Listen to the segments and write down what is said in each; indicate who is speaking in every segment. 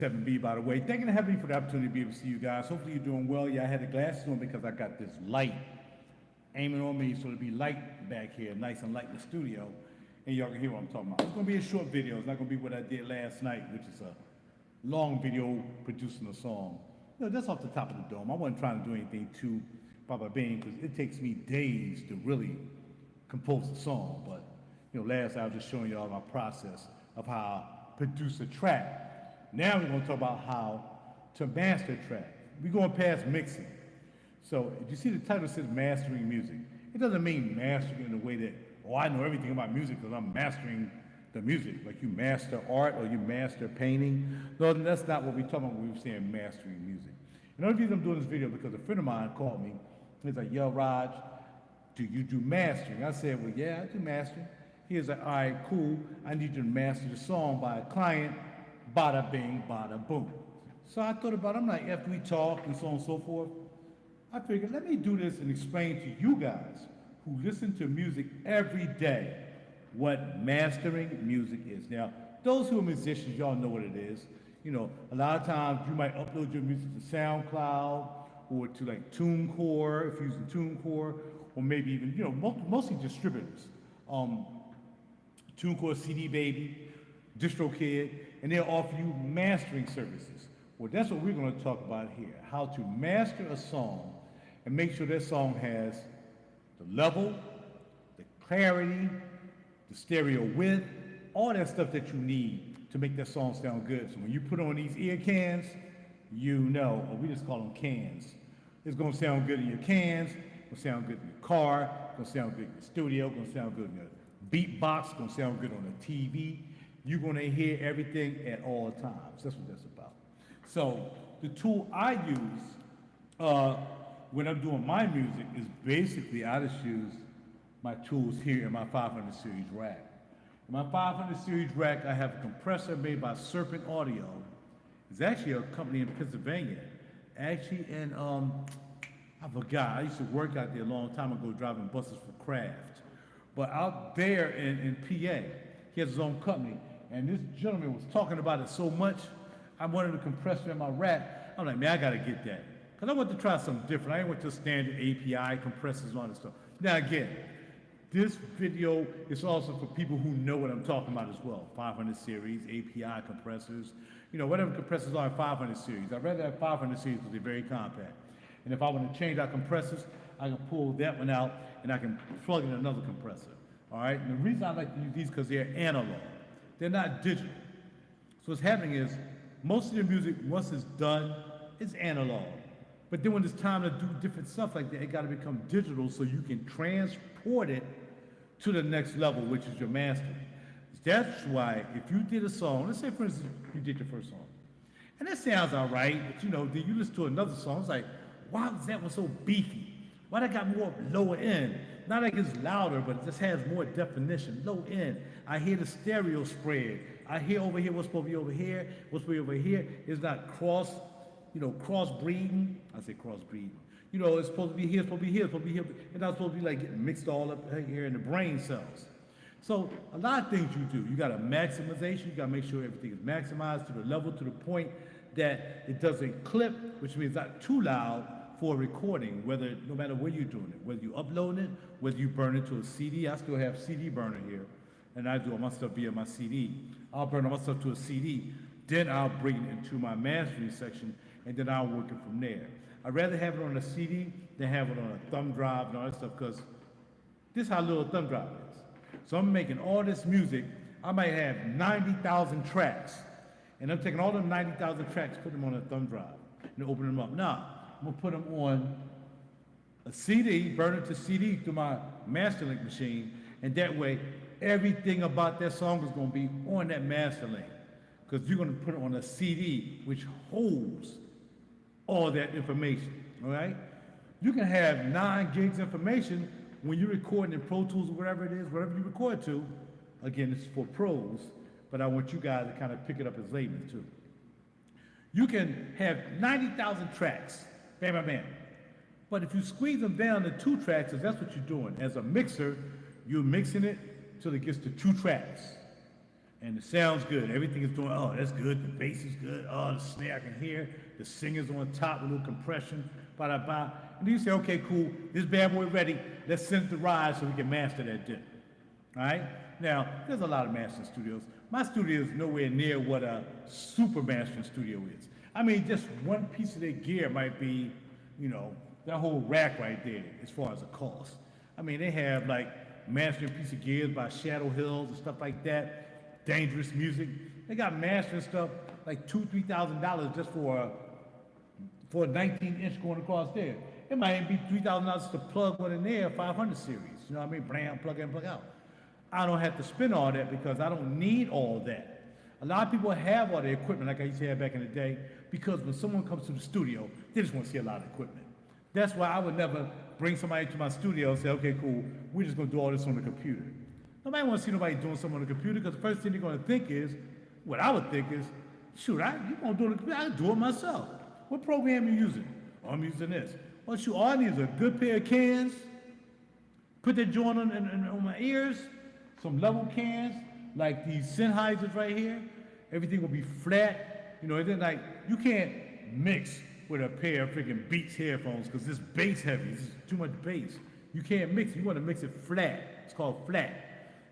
Speaker 1: 7B, by the way. Thanking the Heavenly for the opportunity to be able to see you guys. Hopefully you're doing well. Yeah, I had the glasses on because I got this light aiming on me, so it'll be light back here, nice and light in the studio, and y'all can hear what I'm talking about. It's going to be a short video. It's not going to be what I did last night, which is a long video producing a song. You know, that's off the top of the dome. I wasn't trying to do anything too bing because it takes me days to really compose a song. But, you know, last I was just showing y'all my process of how I produce a track. Now we're going to talk about how to master a track. We're going past mixing. So if you see the title says mastering music, it doesn't mean mastering in the way that, oh, I know everything about music because I'm mastering the music, like you master art or you master painting. No, that's not what we're talking about when we were saying mastering music. And the only reason I'm doing this video because a friend of mine called me. He's like, yo, Raj, do you do mastering? I said, well, yeah, I do mastering. He was like, all right, cool. I need you to master the song by a client. Bada bing, bada boom. So I thought about it. I'm like, after we talk and so on and so forth, I figured, let me do this and explain to you guys who listen to music every day what mastering music is. Now, those who are musicians, y'all know what it is. You know, a lot of times you might upload your music to SoundCloud or to like TuneCore, if you're using TuneCore, or maybe even, you know, mostly distributors. TuneCore, CD Baby, DistroKid, and they'll offer you mastering services. Well, that's what we're going to talk about here, how to master a song and make sure that song has the level, the clarity, the stereo width, all that stuff that you need to make that song sound good. So when you put on these ear cans, you know, or we just call them cans, it's going to sound good in your cans, it's going to sound good in your car, it's going to sound good in your studio, it's going to sound good in your beatbox, it's going to sound good on the TV. You're going to hear everything at all times. That's what that's about. So the tool I use when I'm doing my music is basically I just use my tools here in my 500 series rack. In my 500 series rack, I have a compressor made by Serpent Audio. It's actually a company in Pennsylvania. Actually, and I forgot. I used to work out there a long time ago driving buses for Kraft. But out there in PA, he has his own company. And this gentleman was talking about it so much, I wanted a compressor in my rack. I'm like, man, I gotta get that. Because I want to try something different. I ain't want just standard API compressors and all that stuff. Now again, this video is also for people who know what I'm talking about as well. 500 series, API compressors, you know, whatever compressors are in 500 series. I'd rather have 500 series because they're very compact. And if I want to change out compressors, I can pull that one out and I can plug in another compressor. All right, and the reason I like to use these because they're analog. They're not digital. So what's happening is most of the music, once it's done, it's analog. But then when it's time to do different stuff like that, it got to become digital so you can transport it to the next level, which is your mastering. That's why if you did a song, let's say for instance, you did your first song, and that sounds all right, but you know, then you listen to another song, it's like, why was that one so beefy? Why that got more lower end? Not like it's louder, but it just has more definition. Low end. I hear the stereo spread. I hear over here what's supposed to be over here. What's supposed to be over here is not cross, you know, cross-breeding. I say cross-breeding. You know, it's supposed to be here, it's supposed to be here, it's supposed to be here. It's not supposed to be like getting mixed all up here in the brain cells. So a lot of things you do. You got a maximization. You got to make sure everything is maximized to the level, to the point that it doesn't clip, which means not too loud, for recording, whether, no matter where you're doing it, whether you upload it, whether you burn it to a CD. I still have CD burner here, and I do all my stuff via my CD. I'll burn all my stuff to a CD, then I'll bring it into my mastering section, and then I'll work it from there. I'd rather have it on a CD than have it on a thumb drive and all that stuff, because this is how little a thumb drive is. So I'm making all this music. I might have 90,000 tracks, and I'm taking all them 90,000 tracks, putting them on a thumb drive, and opening them up. Now, I'm gonna put them on a CD, burn it to CD through my master link machine, and that way everything about that song is gonna be on that master link, because you're gonna put it on a CD which holds all that information. All right, you can have 9 gigs information when you're recording in Pro Tools or whatever it is, whatever you record to. Again, this is for pros, but I want you guys to kind of pick it up as laymen too. You can have 90,000 tracks. Bam, bam, bam. But if you squeeze them down to 2 tracks, if that's what you're doing, as a mixer, you're mixing it till it gets to 2 tracks. and it sounds good. Everything is doing, oh, that's good. The bass is good. Oh, the snare I can hear. The singer's on top with a little compression. Ba-da-ba. And then you say, okay, cool. This bad boy ready. Let's send it to RaJuR so we can master that dip. All right? Now, there's a lot of mastering studios. My studio is nowhere near what a super mastering studio is. I mean, just one piece of their gear might be, you know, that whole rack right there as far as the cost. I mean, they have like mastering piece of gears by Shadow Hills and stuff like that. Dangerous music. They got mastering stuff like $2,000-3,000 just for a 19-inch going across there. It might even be $3,000 to plug one in there, 500 series. You know what I mean? Blam, plug in, plug out. I don't have to spend all that because I don't need all that. A lot of people have all the equipment like I used to have back in the day because when someone comes to the studio, they just want to see a lot of equipment. That's why I would never bring somebody to my studio and say, okay, cool, we're just going to do all this on the computer. Nobody wants to see nobody doing something on the computer because the first thing they're going to think is, what I would think is, shoot, you going to do it on the computer? I can do it myself. What program are you using? Oh, I'm using this. Well, shoot, all I need is a good pair of cans, put that joint on my ears, some level cans, like these Sennheisers right here. Everything will be flat. You know, and then like, you can't mix with a pair of freaking Beats headphones because this bass heavy, this is too much bass. You can't mix it, you want to mix it flat. It's called flat.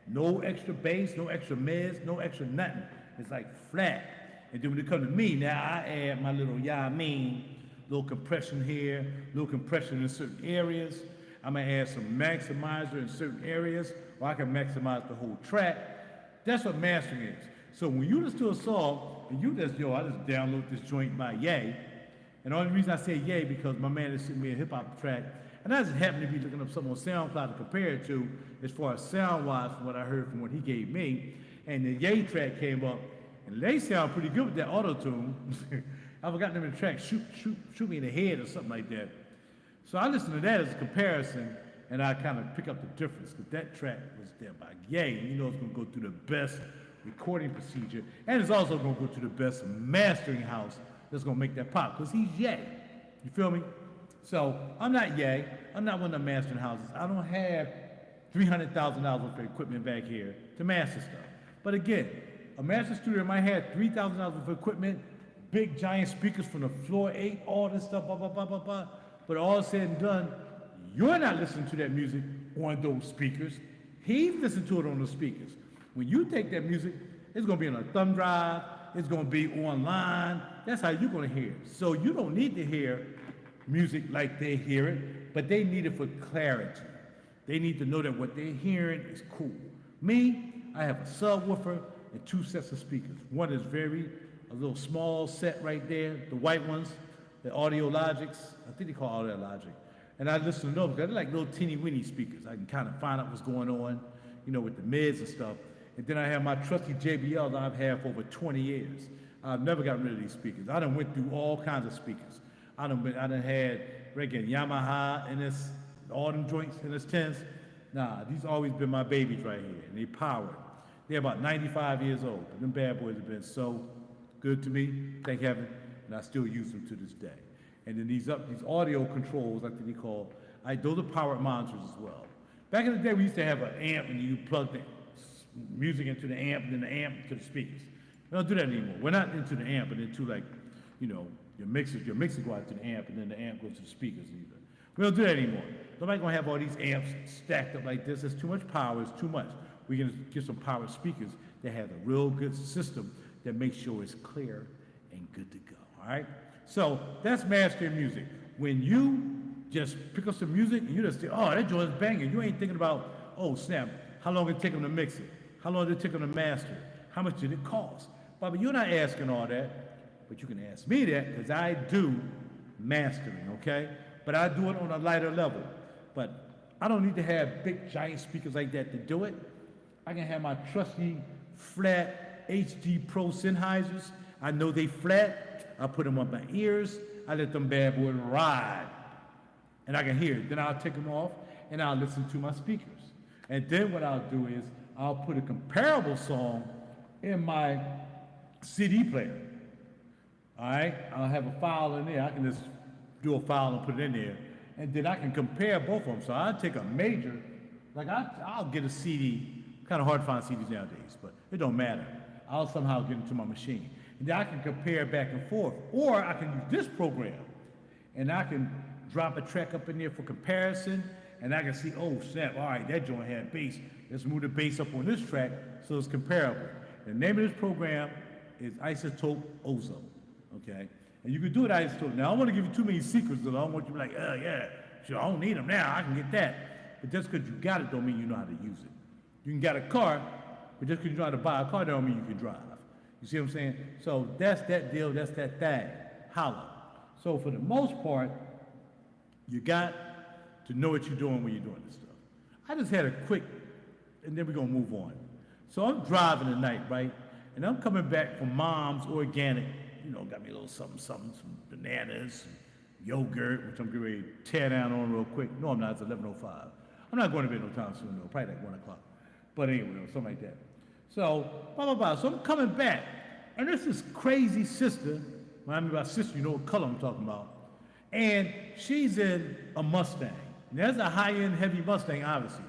Speaker 1: No extra bass, no extra mids, no extra nothing. It's like flat. And then when it comes to me, now I add my little, little compression here, little compression in certain areas. I'm gonna add some maximizer in certain areas, or I can maximize the whole track. That's what mastering is. So when you listen to a song, and you just, I just download this joint by Ye, and the only reason I say Ye because my man is sending me a hip hop track, and I just happen to be looking up something on SoundCloud to compare it to, as far as sound-wise from what I heard from what he gave me, and the Ye track came up, and they sound pretty good with that auto-tune. I forgot the name of the track, shoot me in the head or something like that. So I listened to that as a comparison, and I kind of pick up the difference, because that track was there by Ye, and you know it's going to go through the best recording procedure, and it's also going to go to the best mastering house that's going to make that pop, because he's Ye. You feel me? So I'm not Ye. I'm not one of the mastering houses. I don't have $300,000 worth of equipment back here to master stuff. But again, a master studio might have $3,000 worth of equipment, big giant speakers from the floor 8, all this stuff, blah, blah, blah, blah, blah. But all said and done, you're not listening to that music on those speakers. He's listening to it on those speakers. When you take that music, it's going to be on a thumb drive. It's going to be online. That's how you're going to hear it. So you don't need to hear music like they hear it, but they need it for clarity. They need to know that what they're hearing is cool. Me, I have a subwoofer and 2 sets of speakers. One is a little small set right there, the white ones, the Audio Logics. I think they call Audio Logic. And I listen to those because they're like little teeny-weeny speakers. I can kind of find out what's going on, with the mids and stuff. And then I have my trusty JBL that I've had for over 20 years. I've never gotten rid of these speakers. I done went through all kinds of speakers. I done had regular Yamaha and all them joints and its 10s. Nah, these always been my babies right here, and they powered. They're about 95 years old, but them bad boys have been so good to me, thank heaven, and I still use them to this day. And then these audio controls, I think they call, those are powered monitors as well. Back in the day, we used to have an amp, and you plug the music into the amp, and then the amp to the speakers. We don't do that anymore. We're not into the amp, and into your mixer go out to the amp, and then the amp goes to the speakers either. We don't do that anymore. Nobody's gonna have all these amps stacked up like this. It's too much power, it's too much. We're gonna get some powered speakers that have a real good system that makes sure it's clear and good to go, all right? So that's mastering music. When you just pick up some music and you just say, oh, that joint's banging. You ain't thinking about, oh, snap, how long did it take them to mix it? How long did it take them to master it? How much did it cost? But you're not asking all that, but you can ask me that because I do mastering, okay? But I do it on a lighter level. But I don't need to have big, giant speakers like that to do it. I can have my trusty, flat, HD Pro Sennheisers. I know they flat. I put them on my ears. I let them bad boys ride. And I can hear it. Then I'll take them off, and I'll listen to my speakers. And then what I'll do is I'll put a comparable song in my CD player. All right? I'll have a file in there. I can just do a file and put it in there. And then I can compare both of them. So I'll take a major, like I'll get a CD. Kind of hard to find CDs nowadays, but it don't matter. I'll somehow get into my machine. And then I can compare back and forth. Or I can use this program, and I can drop a track up in there for comparison, and I can see, oh snap, all right, that joint had bass. Let's move the bass up on this track so it's comparable. The name of this program is Isotope Ozone, okay? And you can do it isotope. Now, I don't want to give you too many secrets, though. I don't want you to be like, oh yeah, sure, I don't need them now, I can get that. But just because you got it don't mean you know how to use it. You can get a car, but just because you know how to buy a car don't mean you can drive. You see what I'm saying? So that's that deal, that's that thing. Holla. So for the most part, you got to know what you're doing when you're doing this stuff. I just had a quick, and then we're gonna move on. So I'm driving tonight, right? And I'm coming back from Mom's Organic, you know, got me a little something, some bananas, some yogurt, which I'm getting ready to tear down on real quick. No, I'm not, it's 11:05. I'm not going to bed no time soon though, probably like 1 o'clock. But anyway, something like that. So, blah, blah, blah. So I'm coming back, and there's this crazy sister, when I mean by sister, you know what color I'm talking about, and she's in a Mustang. And that's a high-end, heavy Mustang, obviously.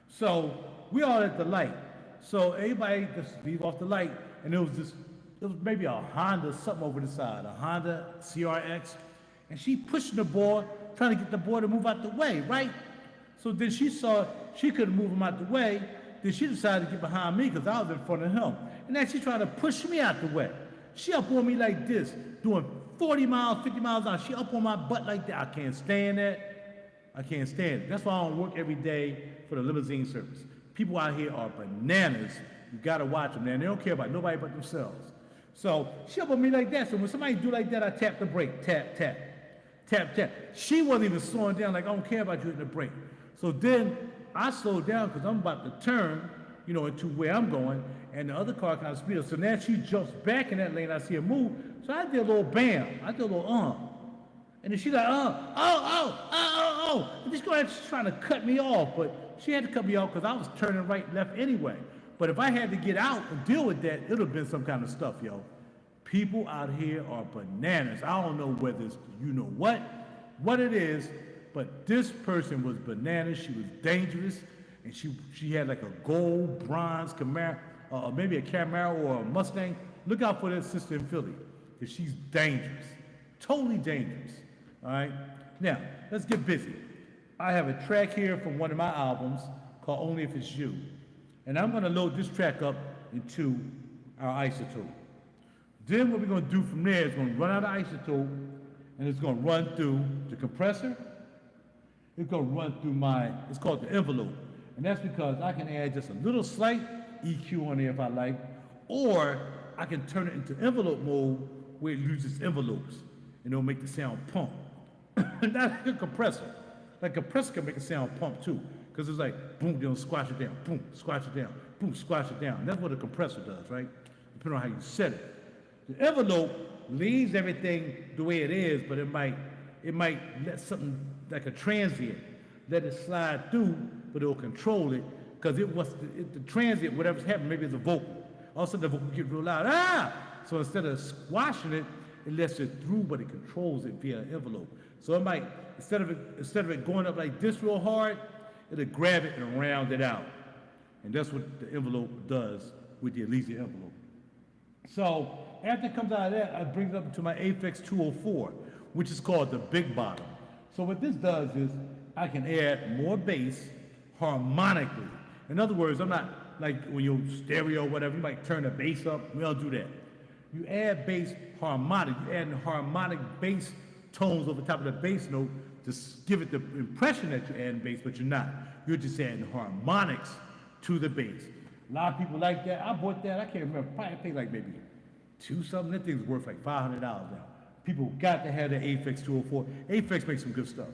Speaker 1: So we all at the light. So everybody just leave off the light, and it was maybe a Honda, something over the side, a Honda CRX, and she pushing the boy, trying to get the boy to move out the way, right? So then she saw she couldn't move him out the way, then she decided to get behind me because I was in front of him. And then she tried to push me out the way. She up on me like this, doing 40 miles, 50 miles an hour. She up on my butt like that. I can't stand that. I can't stand it. That's why I don't work every day for the limousine service. People out here are bananas. You gotta watch them, man. They don't care about nobody but themselves. So she up on me like that. So when somebody do like that, I tap the brake. Tap, tap. Tap, tap. She wasn't even slowing down like, I don't care about you hitting the brake. So then I slowed down because I'm about to turn, you know, into where I'm going, and the other car kind of speed up. So now she jumps back in that lane. I see her move. So I did a little bam. I did a little And then she's like, oh. And she's trying to cut me off, but she had to cut me off because I was turning right, left anyway. But if I had to get out and deal with that, it would have been some kind of stuff, yo. People out here are bananas. I don't know whether it's you know what it is, but this person was bananas. She was dangerous, and she had like a gold, bronze Camaro, maybe a Camaro or a Mustang. Look out for that sister in Philly, because she's dangerous, totally dangerous. All right. Now let's get busy. I have a track here from one of my albums called "Only If It's You," and I'm going to load this track up into our isotope. Then what we're going to do from there is going to run out of isotope, and it's going to run through the compressor. It's going to run through it's called the envelope. And that's because I can add just a little slight EQ on there if I like, or I can turn it into envelope mode where it uses envelopes, and it'll make the sound pump. Not like a compressor. Like a compressor can make a sound pump too, because it's like, boom, they'll squash it down, boom, squash it down, boom, squash it down. And that's what a compressor does, right? Depending on how you set it. The envelope leaves everything the way it is, but it might let something like a transient, let it slide through, but it'll control it, because the transient, whatever's happening, maybe it's a vocal. All of a sudden the vocal gets real loud, So instead of squashing it, it lets it through, but it controls it via an envelope. So it might, instead of it going up like this real hard, it'll grab it and round it out. And that's what the envelope does with the Elysia envelope. So after it comes out of that, I bring it up to my Aphex 204, which is called the big bottom. So what this does is I can add more bass harmonically. In other words, I'm not like when you're stereo or whatever, you might turn the bass up. We don't do that. You add bass harmonic. You add harmonic bass tones over top of the bass note to give it the impression that you're adding bass, but you're not. You're just adding harmonics to the bass. A lot of people like that. I bought that, I can't remember, probably paid like maybe $2-something. That thing's worth like $500 now. People got to have the Aphex 204. Aphex makes some good stuff.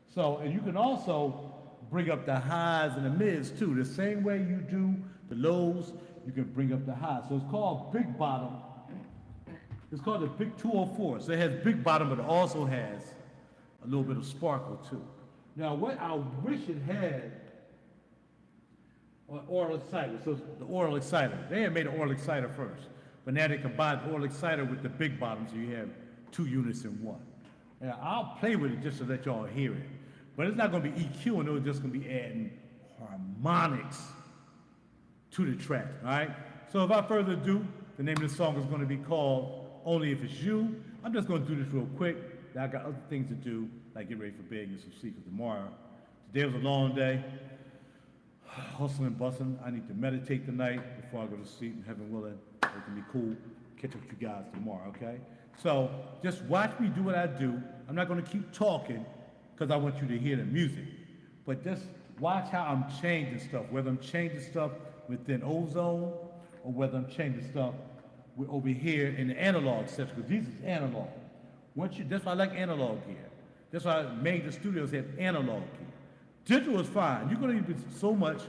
Speaker 1: So, and you can also bring up the highs and the mids too. The same way you do the lows, you can bring up the highs. So it's called big bottom. It's called the big 204. So it has big bottom, but it also has a little bit of sparkle too. Now what I wish it had, oral exciter. So the oral exciter. They had made an oral exciter first, but now they combine the oral exciter with the big bottom, so you have 2 units in one. Now I'll play with it just to let y'all hear it, but it's not going to be EQ, and it's just going to be adding harmonics to the track. All right. So without further ado, the name of the song is going to be called Only If It's You. I'm just going to do this real quick. I got other things to do, like get ready for bed and some sleep for tomorrow. Today was a long day. Hustling and bustling. I need to meditate tonight before I go to sleep, and heaven willing, it can be cool. Catch up with you guys tomorrow, okay? So just watch me do what I do. I'm not going to keep talking because I want you to hear the music. But just watch how I'm changing stuff, whether I'm changing stuff within ozone or whether I'm changing stuff over here in the analog section, because these is analog. That's why I like analog gear. That's why major studios have analog gear. Digital is fine. You're going to use so much,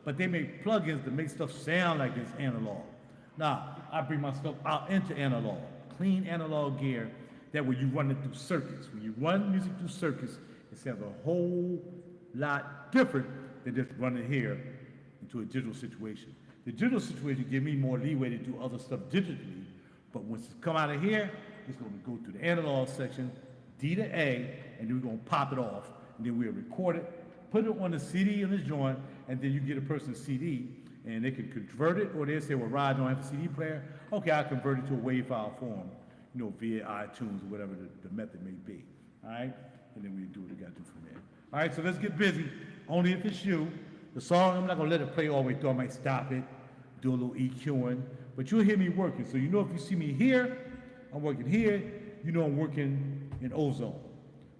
Speaker 1: but they make plugins to make stuff sound like it's analog. Now, I bring my stuff out into analog, clean analog gear, that way you run it through circuits. When you run music through circuits, it sounds a whole lot different than just running here into a digital situation. The digital situation gives me more leeway to do other stuff digitally, but once it's come out of here, it's going to go through the analog section, D to A, and then we're going to pop it off, and then we'll record it, put it on the CD in the joint, and then you get a person's CD, and they can convert it, or they say, well, Rod don't have a CD player. Okay, I'll convert it to a WAV file form, via iTunes or whatever the method may be, all right? And then we do what we got to do from there. All right, so let's get busy. Only If It's You. The song, I'm not going to let it play all the way through. I might stop it, do a little EQing, but you'll hear me working. So if you see me here, I'm working here, I'm working in ozone.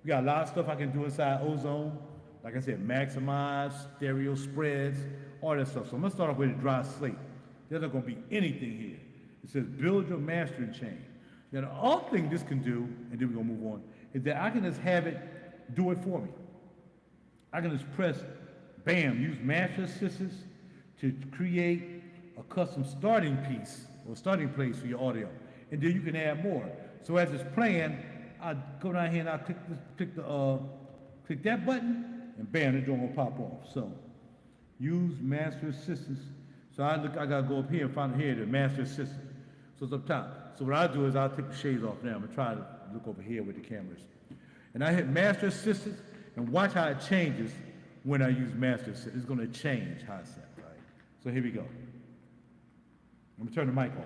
Speaker 1: We got a lot of stuff I can do inside ozone. Like I said, maximize, stereo spreads, all that stuff. So I'm going to start off with a dry slate. There's not going to be anything here. It says build your mastering chain. Now the other thing this can do, and then we're going to move on, is that I can just have it do it for me. I can just press, bam, use master assistance to create a custom starting piece or starting place for your audio. And then you can add more. So as it's playing, I go down here and I click that button, and bam, the joint will pop off. So use master assistance. So I gotta go up here and find here the master assistant. So it's up top. So what I do is I'll take the shades off now. I'm gonna try to look over here with the cameras. And I hit master assistant, and watch how it changes when I use master assistant. It's gonna change how it's set, right? So here we go. I'm gonna turn the mic off.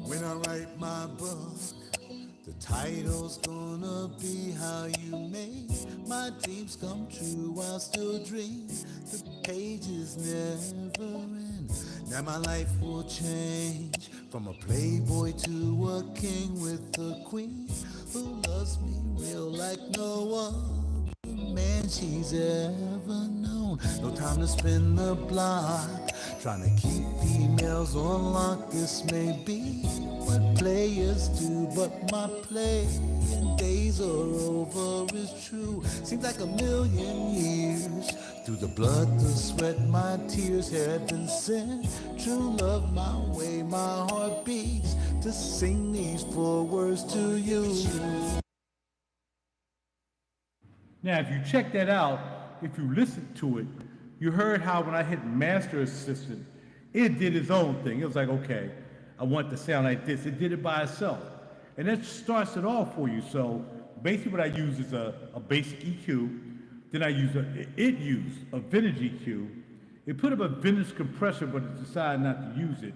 Speaker 2: When I write my book, the title's gonna be how you make my dreams come true. I'll still dream, the pages never end. Now my life will change from a playboy to a king with a queen who loves me real like no other man she's ever known. No time to spin the block, trying to keep females on lock. This may be what players do, but my playing days are over, it's true. Seems like a million years. Through the blood, the sweat, my tears have been sent. True love my way, my heart beats to sing these 4 words to you.
Speaker 1: Now, if you check that out, if you listen to it, you heard how when I hit Master Assistant, it did its own thing. It was like, okay, I want to sound like this. It did it by itself. And that starts it off for you. So basically what I use is a basic EQ. Then I use it used a vintage EQ. It put up a vintage compressor, but it decided not to use it.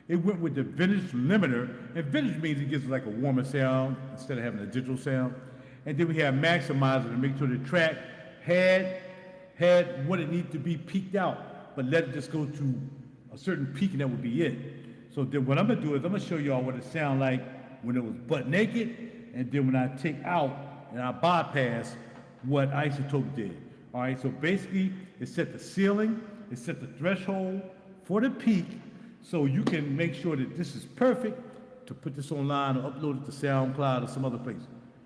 Speaker 1: It went with the vintage limiter. And vintage means it gives like a warmer sound instead of having a digital sound. And then we have maximizer to make sure the track had what it needed to be peaked out, but let it just go to a certain peak and that would be it. So then what I'm gonna do is I'm gonna show y'all what it sounded like when it was butt naked, and then when I take out and I bypass what isotope did. All right, so basically it set the ceiling, it set the threshold for the peak, so you can make sure that this is perfect to put this online or upload it to SoundCloud or some other place.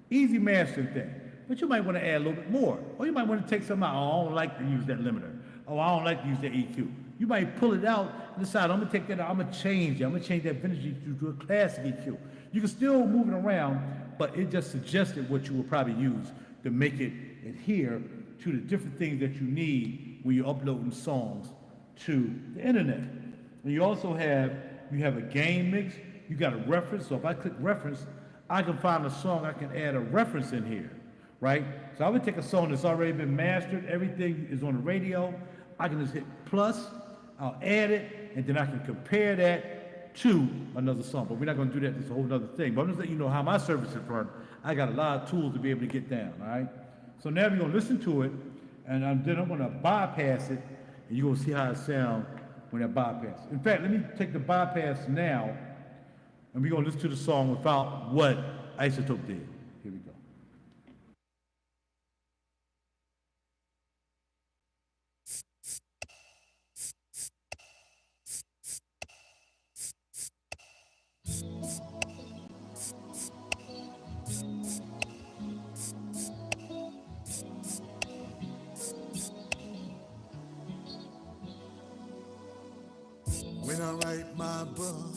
Speaker 1: Easy mastering thing. But you might want to add a little bit more. Or you might want to take something out. Oh, I don't like to use that limiter. oh, I don't like to use that EQ. You might pull it out and decide, I'm gonna take that out, I'm gonna change it. I'm gonna change that vintage EQ to a classic EQ. You can still move it around, but it just suggested what you will probably use to make it adhere to the different things that you need when you're uploading songs to the internet. And you also have a game mix, you got a reference. So if I click reference, I can find a song, I can add a reference in here, right? So I would take a song that's already been mastered, everything is on the radio, I can just hit plus, I'll add it, and then I can compare that to another song. But we're not gonna do that, it's a whole other thing. But I'm just letting you know how my service is run. I got a lot of tools to be able to get down, all right? So now we're gonna listen to it, and then I'm gonna bypass it, and you're gonna see how it sounds when I bypass. In fact, let me take the bypass now, and we're gonna listen to the song without what Isotope did. Here we go.
Speaker 2: When I write my book,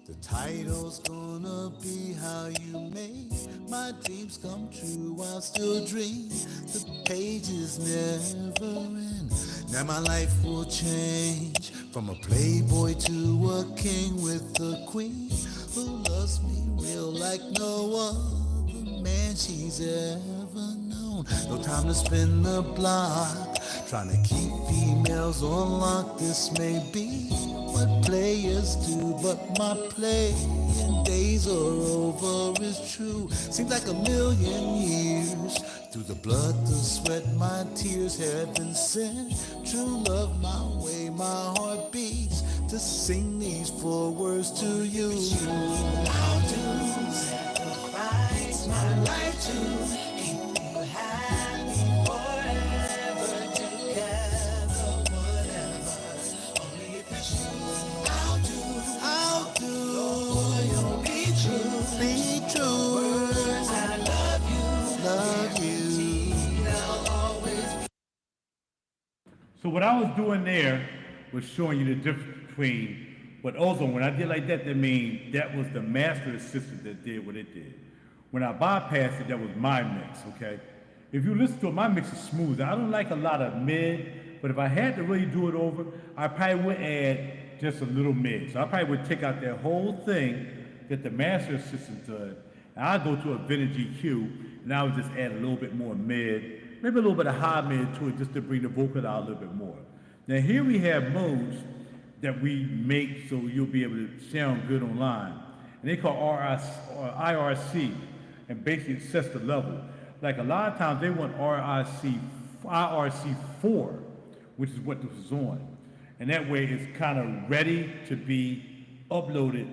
Speaker 2: the title's gonna be how you made my dreams come true while still dream. The pages never end. Now my life will change from a playboy to a king with a queen who loves me real like no other man she's ever known. No time to spin the block, trying to keep females on lock. This may be what players do, but my playing days are over, is true. Seems like a million years. Through the blood, the sweat, my tears have been sent. True love, my way, my heart beats to sing these 4 words to you. I'll do sacrifice my life to keep you happy forever together, whatever. Only if it's true. I'll do. Loyal, be true, be true. Words I love you.
Speaker 1: So what I was doing there was showing you the difference between, but also when I did like that, that means that was the master assistant that did what it did. When I bypassed it, that was my mix, okay? If you listen to it, my mix is smooth. I don't like a lot of mid, but if I had to really do it over, I probably would add just a little mid. So I probably would take out that whole thing that the master assistant did, and I'd go to a vintage EQ, and I would just add a little bit more mid, maybe a little bit of high mid to it just to bring the vocal out a little bit more. Now here we have modes that we make so you'll be able to sound good online. And they call IRC, and basically it sets the level. Like a lot of times they want IRC4, which is what this is on. And that way it's kind of ready to be uploaded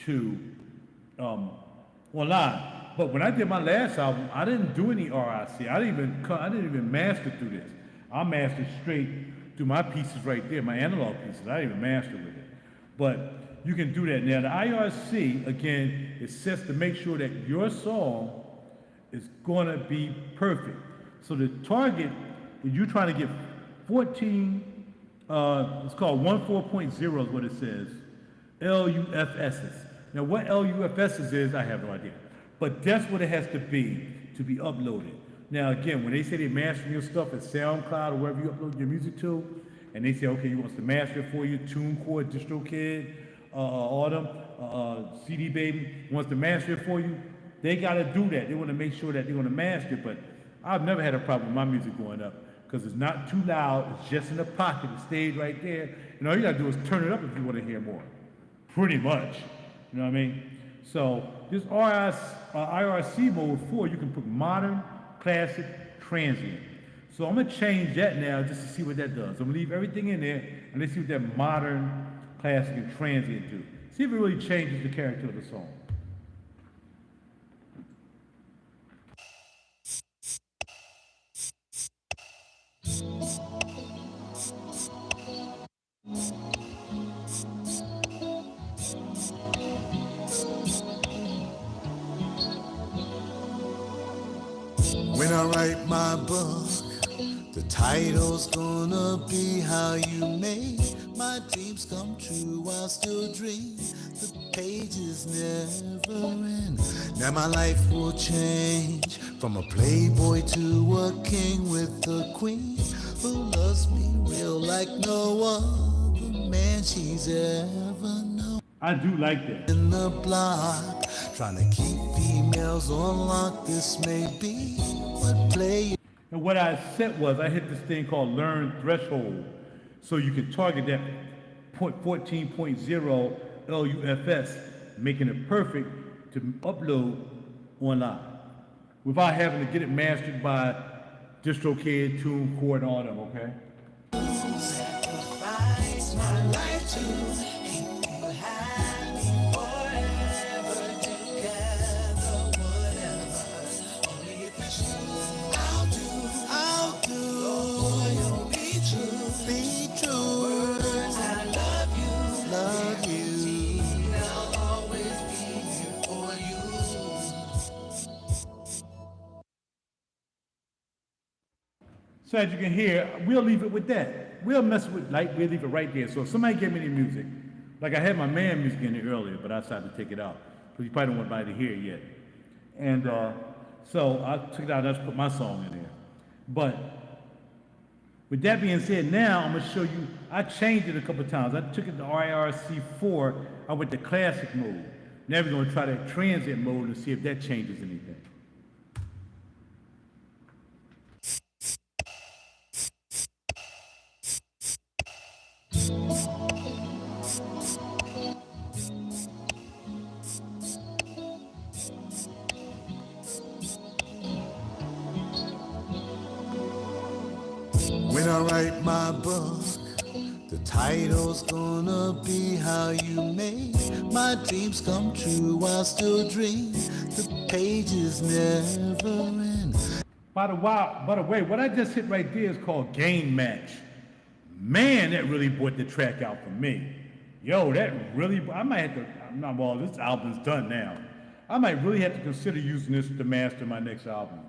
Speaker 1: to online. But when I did my last album, I didn't do any RIC. I didn't even master through this. I mastered straight through my pieces right there, my analog pieces. I didn't even master with it. But you can do that. Now the IRC, again, it sets to make sure that your song is gonna be perfect. So the target, if you're trying to get 14, it's called 14.0 is what it says, LUFSs. Now what LUFSs is, I have no idea. But that's what it has to be uploaded. Now again, when they say they master your stuff at SoundCloud or wherever you upload your music to, and they say, okay, you want to master it for you, TuneCore, DistroKid, Autumn, CD Baby wants to master it for you, they gotta do that. They wanna make sure that they're gonna master it, but I've never had a problem with my music going up because it's not too loud, it's just in the pocket, it stays right there. And all you gotta do is turn it up if you wanna hear more. Pretty much, you know what I mean? So this IRC mode 4, you can put modern, classic, transient. So I'm gonna change that now just to see what that does. I'm gonna leave everything in there and let's see what that modern, classic, and transient do. See if it really changes the character of the song.
Speaker 2: When I write my book, the title's gonna be how you made my dreams come true. I'll still dream. The pages never end. Now my life will change from a playboy to a king with a queen who loves me real like no other man she's ever known.
Speaker 1: I do like that.
Speaker 2: In the block, trying to keep females on lock. This may be what play.
Speaker 1: And what I set was I hit this thing called learn threshold. So you can target that 14.0 LUFS, making it perfect to upload online without having to get it mastered by DistroKid, TuneCore, and all them, okay?
Speaker 2: Sacrifice my life to keep you happy forever together, whatever. Only if it's true, I'll do. Loyal, be true. Words, I love you. I'll always be here for you.
Speaker 1: So as you can hear, we'll leave it with that. We'll mess with like we'll leave it right there. So if somebody gave me the music, like I had my man music in there earlier, but I decided to take it out because you probably don't want anybody to hear it yet. And so I took it out and I just put my song in there. But with that being said, now I'm gonna show you. I changed it a couple of times. I took it to IRC4. I went to classic mode. Now we're gonna try that transit mode and see if that changes anything.
Speaker 2: When I write my book, the title's gonna be how you made my dreams come true. I'll still dream. The pages never end.
Speaker 1: By the way, what I just hit right there is called Game Match. Man, that really brought the track out for me. Yo, that really, I might have to, well, this album's done now. I might really have to consider using this to master my next album.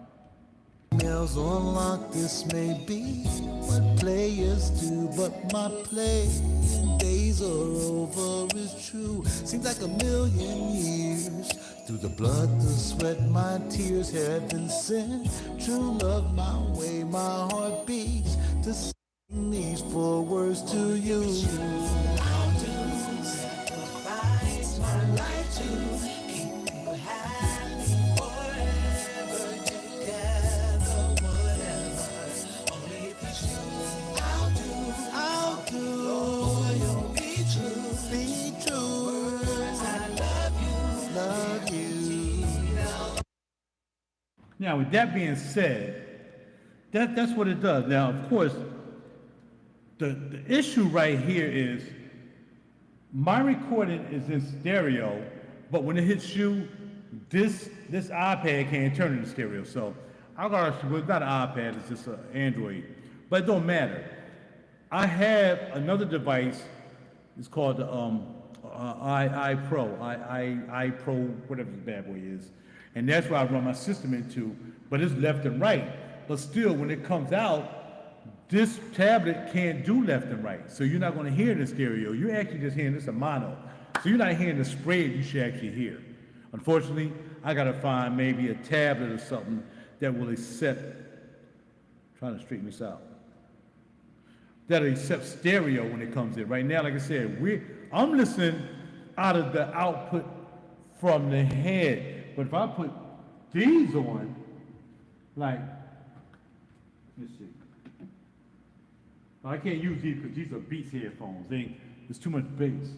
Speaker 2: Emails on lock, this may be what players do, but my playing days are over, it's true. Seems like a million years. Through the blood, the sweat, my tears, heaven sent. True love, my way, my heart beats to sing these 4 words to you. I'll do, sacrifice my life to keep you happy forever together, whatever. Only if it's true, I'll do. Loyal, be true. Words, I love you.
Speaker 1: Now, with that being said, that's what it does. Now, of course, the issue right here is my recording is in stereo, but when it hits you, this iPad can't turn it into stereo. So I got well, it's not an iPad, it's just an Android, but it don't matter. I have another device. It's called the iPro, whatever the bad boy is, and that's where I run my system into. But it's left and right. But still, when it comes out, this tablet can't do left and right. So you're not going to hear it in stereo. You're actually just hearing this a mono. So you're not hearing the spread you should actually hear. Unfortunately, I got to find maybe a tablet or something that will accept. Trying to straighten this out. That'll accept stereo when it comes in. Right now, like I said, I'm listening out of the output from the head. But if I put these on, like, let's see. I can't use these because these are Beats headphones. There's too much bass.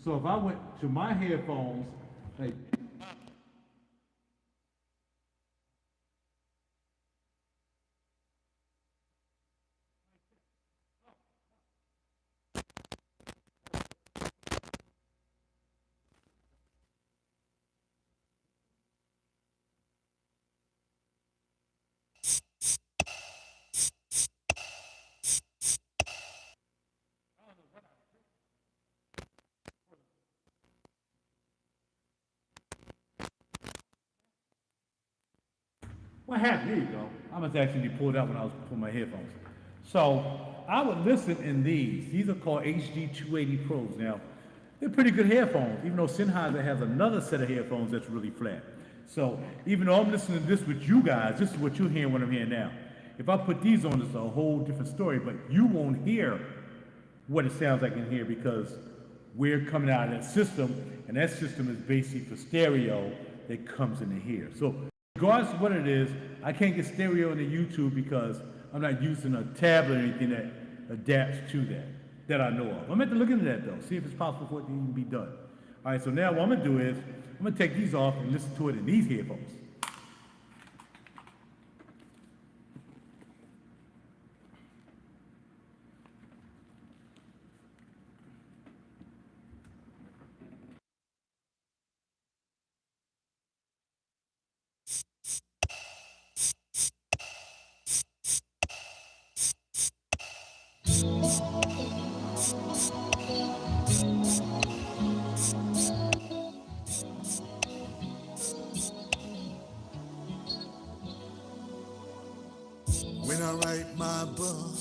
Speaker 1: So if I went to my headphones, like, what happened? There you go. I must actually pull it out when I was putting my headphones. So I would listen in these. These are called HD 280 Pros. Now, they're pretty good headphones, even though Sennheiser has another set of headphones that's really flat. So even though I'm listening to this with you guys, this is what you're hearing what I'm hearing now. If I put these on, it's a whole different story, but you won't hear what it sounds like in here because we're coming out of that system, and that system is basically for stereo that comes into here. So regardless of what it is, I can't get stereo into YouTube because I'm not using a tablet or anything that adapts to that I know of. I'm going to look into that though, see if it's possible for it to even be done. All right, so now what I'm going to do is, I'm going to take these off and listen to it in these headphones.
Speaker 2: When I write my book,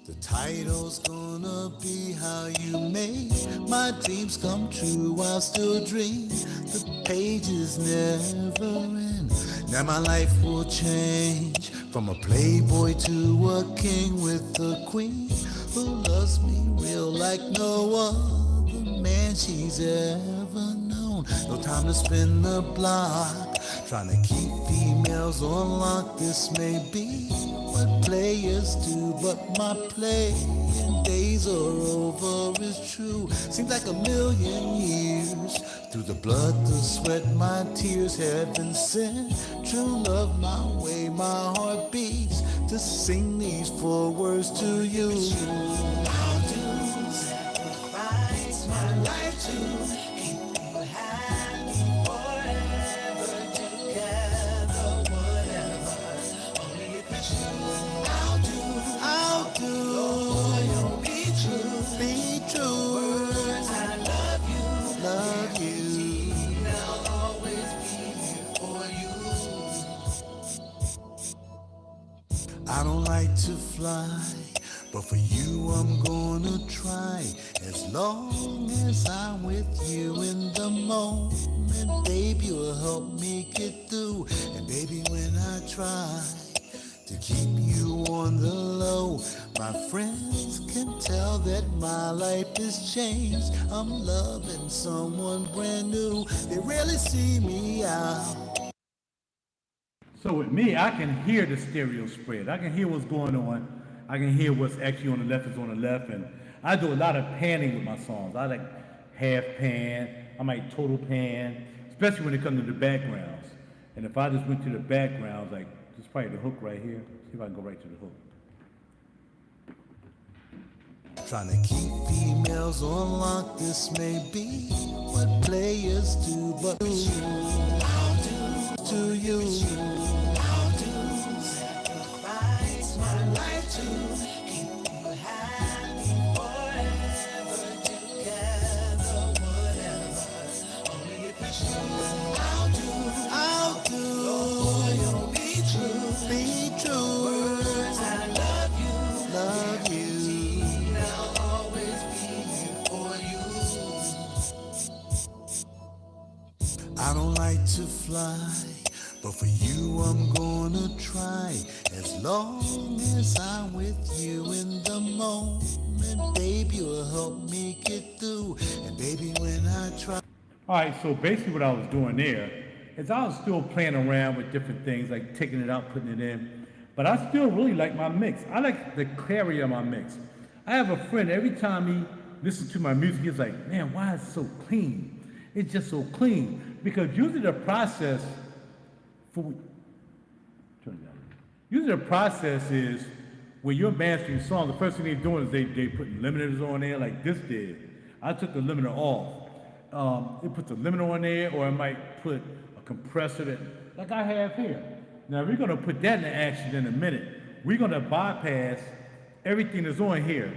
Speaker 2: the title's gonna be how you make my dreams come true while still dream. The pages never end. Now my life will change from a playboy to a king with a queen who loves me real like no other man she's ever known. No time to spin the block, trying to keep females on lock. This may be what players do, but my playing days are over, is true. Seems like a million years. Through the blood, the sweat, my tears, heaven sent true love my way. My heart beats to sing these 4 words to you. I'll do sacrifice my life to keep you happy forever together, whatever. Only if it's true. I'll do. Loyal, be true. Words, I love you. I'll always be here for you. I don't like to fly, but for you I'm gonna try. As long as I'm with you in the moment, baby, you'll help me get through. And baby, when I try to keep you on the low, my friends can tell that my life has changed. I'm loving someone brand new. They rarely see me out.
Speaker 1: So with me, I can hear the stereo spread. I can hear what's going on. I can hear what's actually on the left is on the left. And I do a lot of panning with my songs. I like half pan. I might total pan, especially when it comes to the backgrounds. And if I just went to the backgrounds, like this is probably the hook right here. See if I can go right to the hook.
Speaker 2: Trying to keep females on lock, this may be what players do, but I'll do to you. I'll do sacrifice my life to keep you happy forever together, whatever. Only if it's true. I'll do. Loyal, be true. Words, I love you. I don't like to fly, but for you I'm gonna try. As long as I'm with you in the moment, baby, you'll help me get through. And baby, when I try.
Speaker 1: All right, so basically what I was doing there is I was still playing around with different things, like taking it out, putting it in. But I still really like my mix. I like the clarity of my mix. I have a friend, every time he listens to my music, he's like, man, why is it so clean? It's just so clean. Because usually the process usually the process is when you're mastering songs, the first thing they're doing is they put limiters on there like this did. I took the limiter off. It puts a limiter on there, or it might put a compressor that, like I have here. Now we're gonna put that into action in a minute. We're gonna bypass everything that's on here,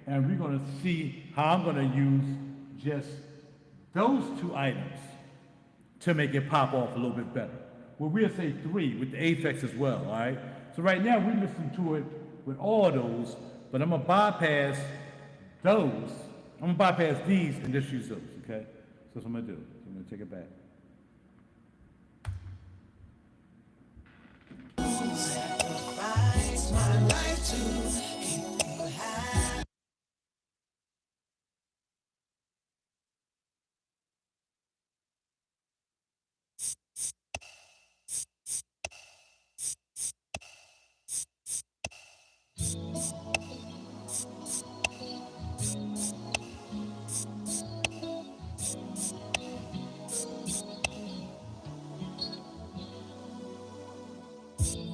Speaker 1: and we're gonna see how I'm gonna use just those 2 items to make it pop off a little bit better. Well, we'll say 3 with the Aphex as well, all right? So right now we listen to it with all those, but I'm gonna bypass those. I'm gonna bypass these and just use those, okay? So that's what I'm gonna do. So I'm gonna take it back.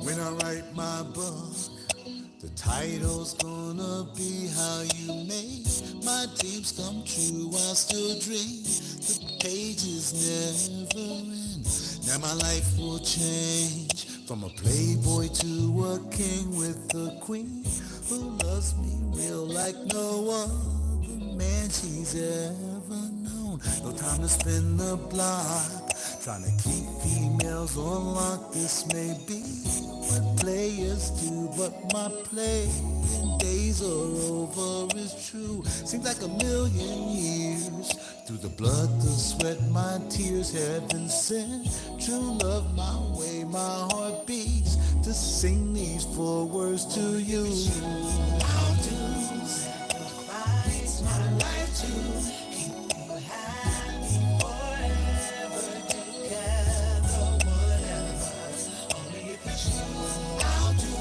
Speaker 2: When I write my book, the title's gonna be how you made my dreams come true. I'll still dream, the pages never end. Now my life will change from a playboy to a king with a queen who loves me real like no other man she's ever known. No time to spin the block, trying to keep females on lock. This may be what players do, but my playing days are over, it's true. Seems like a million years. Through the blood, the sweat, my tears, heaven sent. True love my way, my heart beats to sing these 4 words to you. I'll do sacrifice my life to keep you happy forever together, whatever. Only if it's true. I'll do.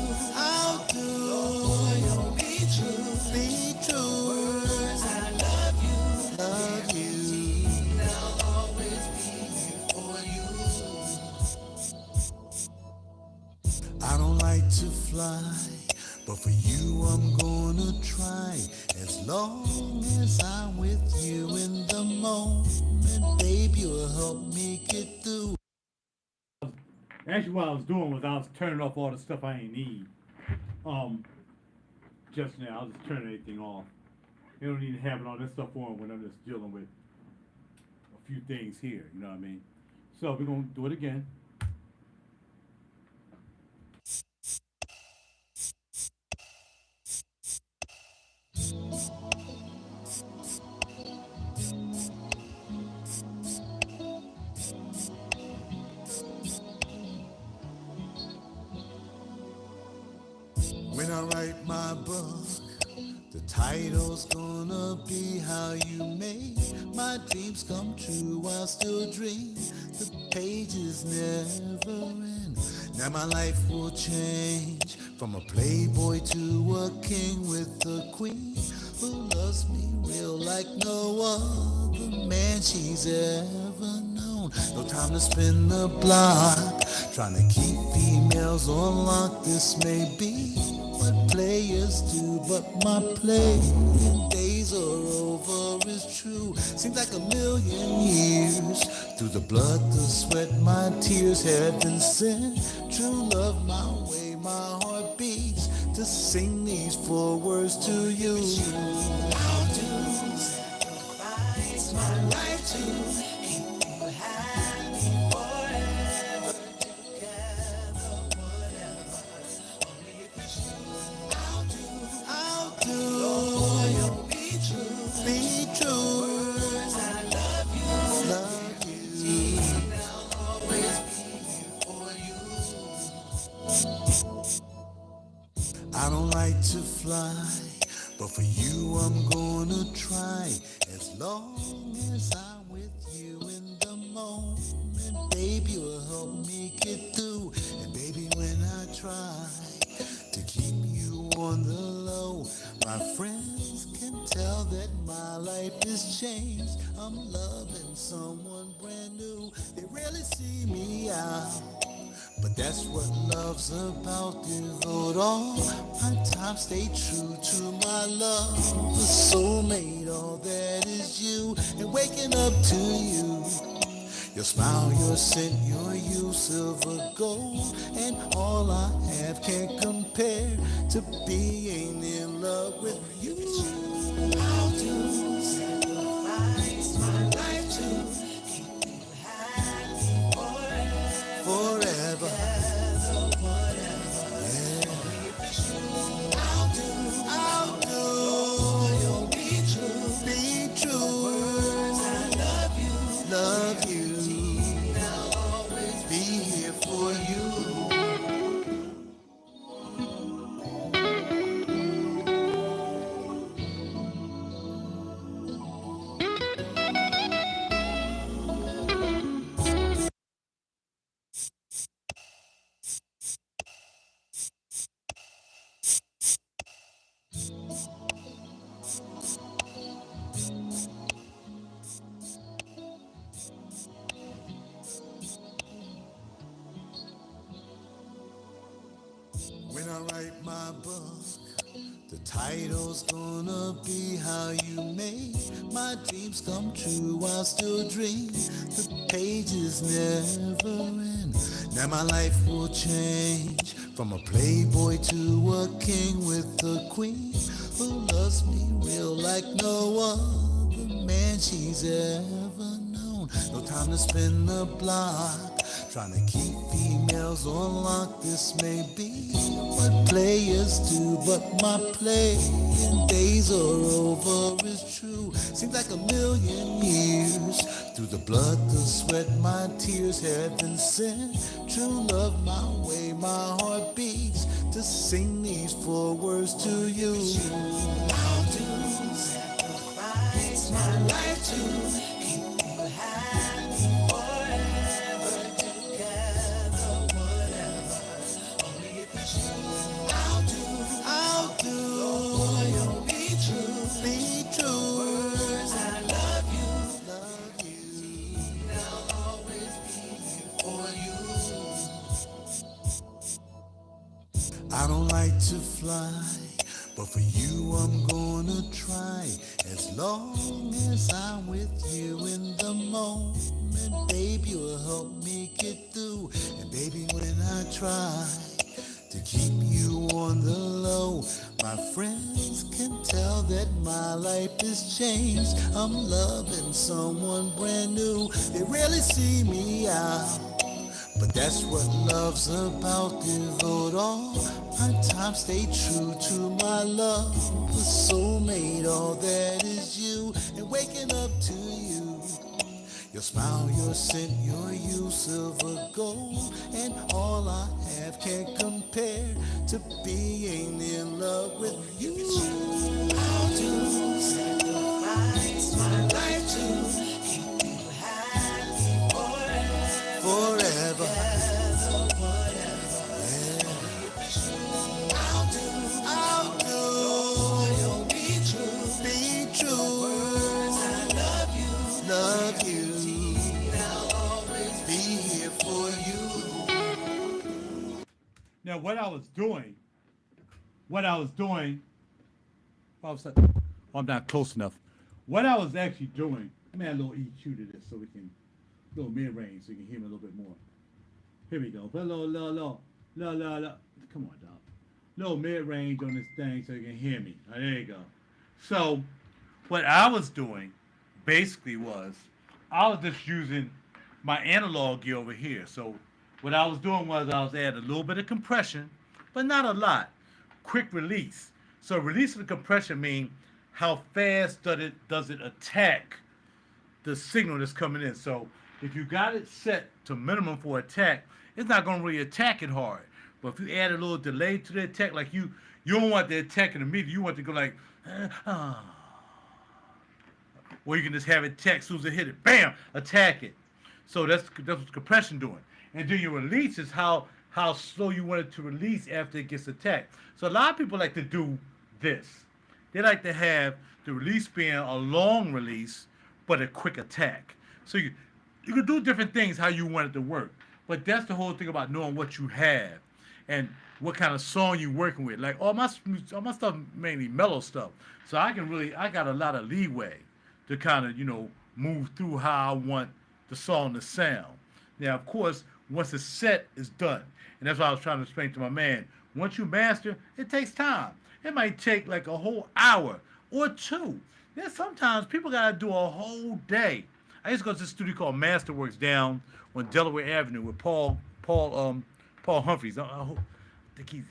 Speaker 2: Loyal, be true, be true. Words I love you, love you. I'll always be here for you. I don't like to fly, but for you I'm gonna try. As long as I'm with you in the moment, babe, you'll help me get through.
Speaker 1: Actually, what I was doing was I was turning off all the stuff I ain't need. Just now, I was just turning everything off. You don't need to have all this stuff on when I'm just dealing with a few things here, you know what I mean? So we're gonna do it again.
Speaker 2: When I write my book, the title's gonna be how you made my dreams come true. I'll still dream, the pages never end. Now my life will change from a playboy to a king with a queen who loves me real like no other man she's ever known. No time to spin the block, trying to keep females on lock. This may be what players do, but my playing days are over, it's true. Seems like a million years. Through the blood, the sweat, my tears, heaven sent. True love my way, my heart beats to sing these 4 words to you. I'll do sacrifice my life to keep you happy forever together, whatever. Only if it's true. I'll do. Loyal, be true, be true. Words I love you, I'll always be here for you. I don't like to fly, but for you I'm gonna try. As long as I'm with you in the moment, baby, you'll help me get through. And baby, when I try to keep you on the low, my friends can tell that my life has changed. I'm loving someone brand new. They rarely see me out, but that's what love's about. Devote all my time, stay true to my love. The soulmate, all that is you, and waking up to you. Your smile, your scent, your youth, silver gold, and all I have can't compare to being in love with you. I'll do sacrifice my life to keep you happy forever. Forever. Yeah. love you, I'll always be here for you. When I write my book, the title's gonna be how you make my dreams come true. I'll still dream, the pages never end. Now my life will change from a playboy to a king with a queen who loves me real like no other man she's ever known. No time to spin the block, trying to keep females on lock. This may be what players do, but my playing days are over, it's true. Seems like a million years. Through the blood, the sweat, my tears, heaven sent true love my way. My heart beats to sing these 4 words to you. I'll do sacrifice my life to keep you happy forever together, whatever. Only if it's true. I'll do. Loyal, be true. Words, I love you. I'll always be here for you. I don't like to fly, but for you I'm gonna try. As long as I'm with you in the moment, baby, you'll help me get through. And baby, when I try to keep you on the low, my friends can tell that my life has changed. I'm loving someone brand new. They rarely see me out, but that's what love's about. Devote all my time, stay true to my love. The soulmate, all that is you. And waking up to you, your smile, your scent, your use, silver gold, and all I have can't compare to being in love with you. I'll do sacrifice my life to keep you happy forever. I'll do. Be true. Love you. I'll always be here for you.
Speaker 1: Now, what I was doing, I'm not close enough. What I was actually doing, let me add a little EQ to this so we can, a little mid-range so you can hear me a little bit more. Here we go. Low. Come on, dog. Little mid-range on this thing so you can hear me. Oh, there you go. So, what I was doing basically was, I was just using my analog gear over here. So, what I was doing was I was adding a little bit of compression, but not a lot. Quick release. So, release of the compression means how fast does it attack the signal that's coming in. So, if you got it set to minimum for attack, it's not going to really attack it hard. But if you add a little delay to the attack, like you don't want the attack in immediately, you want to go like, or you can just have it attack as soon as it hit it, bam, attack it. So that's what compression doing. And then your release is how slow you want it to release after it gets attacked. So a lot of people like to do this. They like to have the release being a long release, but a quick attack. So you can do different things how you want it to work. But that's the whole thing about knowing what you have and what kind of song you're working with. Like all my stuff mainly mellow stuff. So I got a lot of leeway to kind of, move through how I want the song to sound. Now, of course, once the set is done, and that's what I was trying to explain to my man, once you master, it takes time. It might take like a whole hour or 2. Then sometimes people gotta do a whole day. I used to go to this studio called Masterworks down on Delaware Avenue with Paul Humphreys. I think he's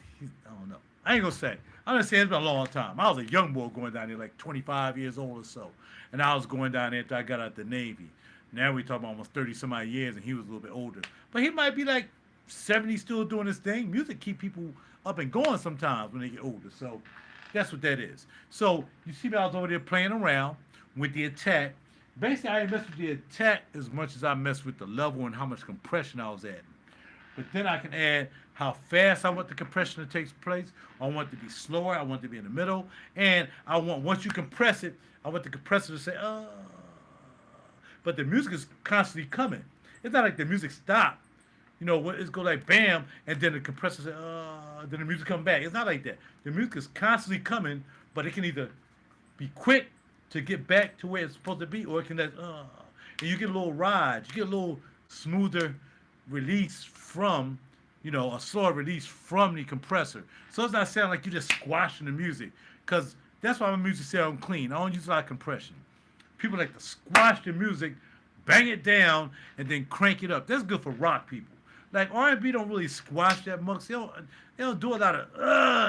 Speaker 1: I don't know. I ain't gonna say. I'm gonna say it's been a long time. I was a young boy going down there, like 25 years old or so, and I was going down there after I got out the Navy. Now we talking about almost 30 some odd years, and he was a little bit older. But he might be like 70 still doing his thing. Music keep people up and going sometimes when they get older. So that's what that is. So you see me, I was over there playing around with the attack. Basically, I didn't mess with the attack as much as I messed with the level and how much compression I was adding. But then I can add how fast I want the compression to take place. I want it to be slower. I want it to be in the middle. And I want, once you compress it, I want the compressor to say, but the music is constantly coming. It's not like the music stopped. You know, it's go like bam, and then the compressor says, then the music come back. It's not like that. The music is constantly coming, but it can either be quick to get back to where it's supposed to be, or it can and you get a little ride, you get a little smoother release from, a slower release from the compressor. So it's not sounding like you're just squashing the music, because that's why my music sound clean. I don't use a lot of compression. People like to squash the music, bang it down, and then crank it up. That's good for rock people. Like R&B don't really squash that much. They don't do a lot of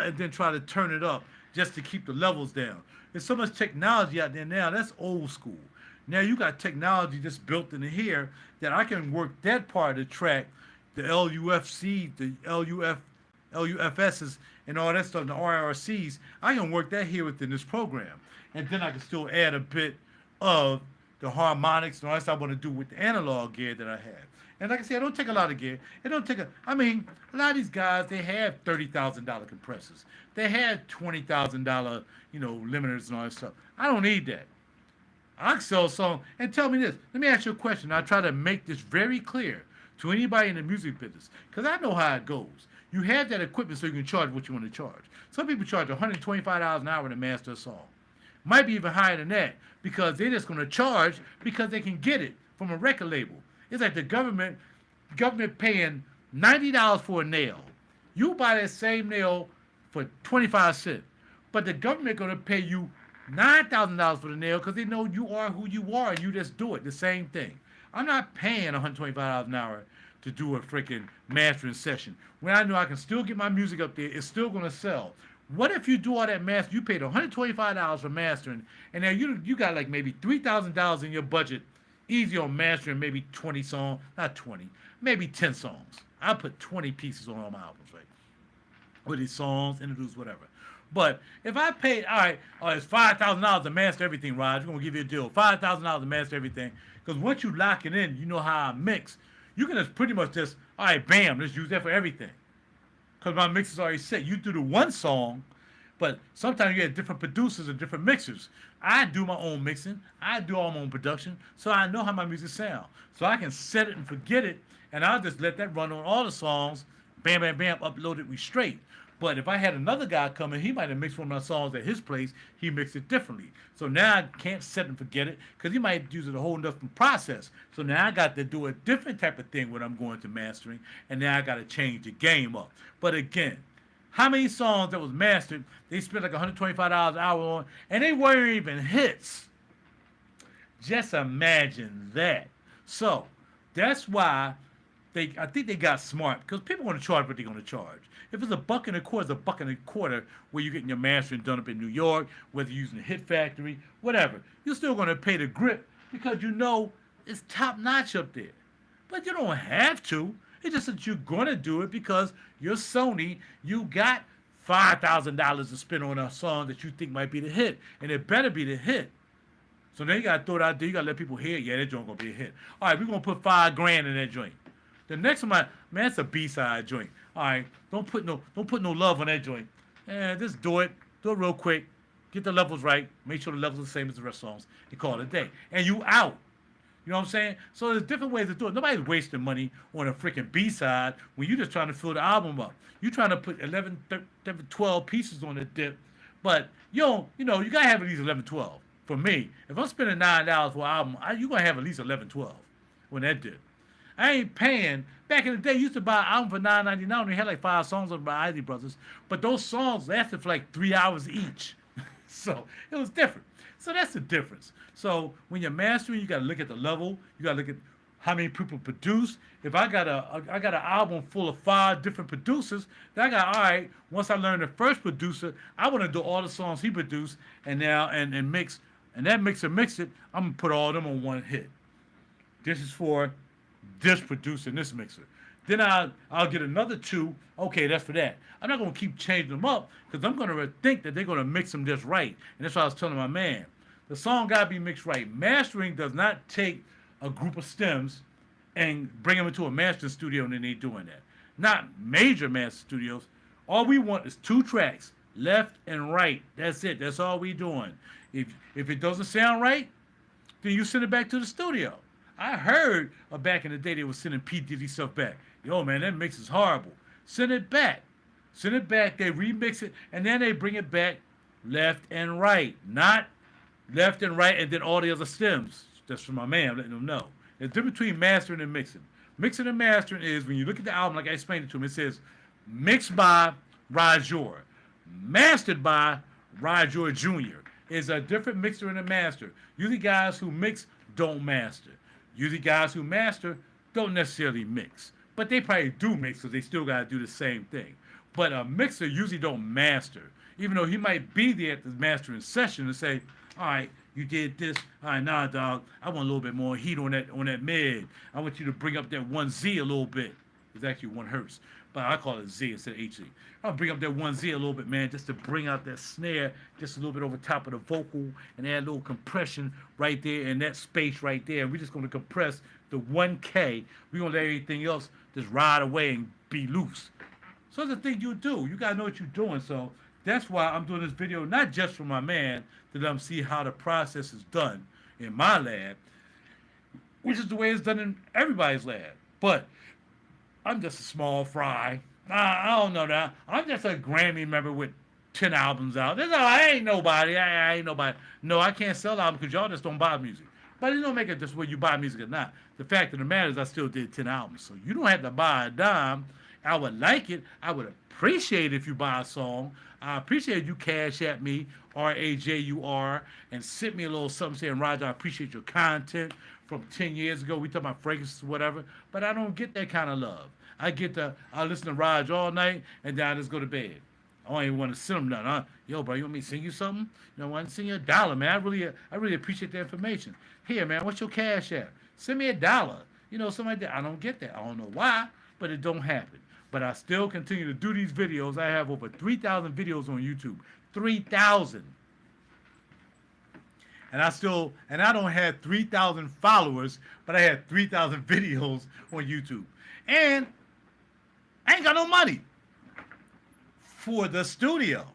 Speaker 1: and then try to turn it up just to keep the levels down. There's so much technology out there now. That's old school. Now you got technology that's built into here that I can work that part of the track, the LUFC, the LUFSs, and all that stuff, the RRCs. I can work that here within this program, and then I can still add a bit of the harmonics and all that stuff I want to do with the analog gear that I have. And like I said, I don't take a lot of gear. It don't take a lot of these guys, they have $30,000 compressors. They have $20,000, limiters and all that stuff. I don't need that. I sell a song, and tell me this. Let me ask you a question. I try to make this very clear to anybody in the music business, because I know how it goes. You have that equipment so you can charge what you want to charge. Some people charge $125 an hour to master a song. Might be even higher than that, because they're just going to charge because they can get it from a record label. It's like the government paying $90 for a nail. You buy that same nail for 25 cents, but the government going to pay you $9,000 for the nail because they know you are who you are and you just do it. The same thing. I'm not paying $125 an hour to do a freaking mastering session when I know I can still get my music up there. It's still going to sell. What if you do all that master? You paid $125 for mastering, and now you got like maybe $3,000 in your budget, easy on mastering maybe 20 songs, not 20, maybe 10 songs. I put 20 pieces on all my albums, right? With these songs, introduce, whatever. But if I paid, all right, it's $5,000 to master everything, Raj. We're going to give you a deal. $5,000 to master everything. Because once you lock it in, you know how I mix. You can just pretty much just, all right, bam, let's use that for everything. Because my mix is already set. You do the one song, but sometimes you get different producers and different mixers. I do my own mixing. I do all my own production. So I know how my music sounds. So I can set it and forget it, and I'll just let that run on all the songs. Bam, bam, bam, upload it, we straight. But if I had another guy come in, he might have mixed one of my songs at his place. He mixed it differently. So now I can't set and forget it because he might use it a whole different process. So now I got to do a different type of thing when I'm going to mastering, and now I got to change the game up. But again, how many songs that was mastered, they spent like $125 an hour on, and they weren't even hits. Just imagine that. So that's why I think they got smart, because people want to charge what they're going to charge. If it's $1.25, it's $1.25 where you're getting your mastering done up in New York, whether you're using a Hit Factory, whatever. You're still going to pay the grip because you know it's top notch up there. But you don't have to. It's just that you're going to do it because you're Sony. You got $5,000 to spend on a song that you think might be the hit, and it better be the hit. So then you got to throw it out there. You got to let people hear, yeah, that joint going to be a hit. All right, we're going to put $5,000 in that joint. The next one, man, it's a B-side joint. All right, don't put no love on that joint. Just do it real quick. Get the levels right. Make sure the levels are the same as the rest of the songs. You call it a day, and you out. You know what I'm saying? So there's different ways to do it. Nobody's wasting money on a freaking B-side when you're just trying to fill the album up. You're trying to put 11, 12 pieces on the dip, but you gotta have at least 11, 12. For me, if I'm spending $9 for an album, you're gonna have at least 11, 12 on that dip. I ain't paying. Back in the day, you used to buy an album for $9.99 and they had like 5 songs on by Isley Brothers, but those songs lasted for like 3 hours each. So it was different. So that's the difference. So when you're mastering, you got to look at the level. You got to look at how many people produce. If I got an album full of 5 different producers, then I got, all right, once I learn the first producer, I want to do all the songs he produced and now and mix, and that mixer mix it, I'm gonna put all of them on one hit. This is for this producer and this mixer. Then I'll get another two. Okay, that's for that. I'm not gonna keep changing them up because I'm gonna think that they're gonna mix them just right. And that's what I was telling my man. The song gotta be mixed right. Mastering does not take a group of stems and bring them into a mastering studio and then they doing that. Not major master studios. All we want is two tracks, left and right. That's it. That's all we doing. If it doesn't sound right, then you send it back to the studio. I heard back in the day they were sending P. Diddy stuff back. Yo, man, that mix is horrible. Send it back. Send it back. They remix it, and then they bring it back left and right. Not left and right, and then all the other stems. That's for my man. I'm letting them know. There's a difference between mastering and mixing. Mixing and mastering is when you look at the album, like I explained it to him, it says mixed by RaJuR, mastered by RaJuR Jr. Is a different mixer and a master. Usually guys who mix don't master. Usually guys who master don't necessarily mix. But they probably do mix because they still got to do the same thing. But a mixer usually don't master. Even though he might be there at the mastering session and say, all right, you did this. All right, nah, dog, I want a little bit more heat on that mid. I want you to bring up that 1Z a little bit. It's actually 1 hertz. But I call it Z instead of HZ. I'll bring up that 1Z a little bit, man, just to bring out that snare just a little bit over top of the vocal and add a little compression right there in that space right there. We're just going to compress the 1K. We're going to let everything else just ride away and be loose. So that's the thing you do. You got to know what you're doing. So that's why I'm doing this video, not just for my man, to let him see how the process is done in my lab, which is the way it's done in everybody's lab. But I'm just a small fry. I don't know that. I'm just a Grammy member with 10 albums out. I ain't nobody. I ain't nobody. No, I can't sell albums because y'all just don't buy music. But it don't make it just whether you buy music or not. The fact of the matter is I still did 10 albums. So you don't have to buy a dime. I would like it. I would appreciate it if you buy a song. I appreciate you cash at me, RaJuR, and send me a little something saying, Roger, I appreciate your content from 10 years ago. We talk about fragrances or whatever. But I don't get that kind of love. I listen to Raj all night, and then I just go to bed. I don't even want to send them nothing. Yo, bro, you want me to sing you something? You know, I want to send you $1, man. I really appreciate the information. Here, man, what's your cash app? Send me $1. You know, something like that. I don't get that. I don't know why, but it don't happen. But I still continue to do these videos. I have over 3,000 videos on YouTube. 3,000. And I don't have 3,000 followers, but I have 3,000 videos on YouTube. And I ain't got no money for the studio.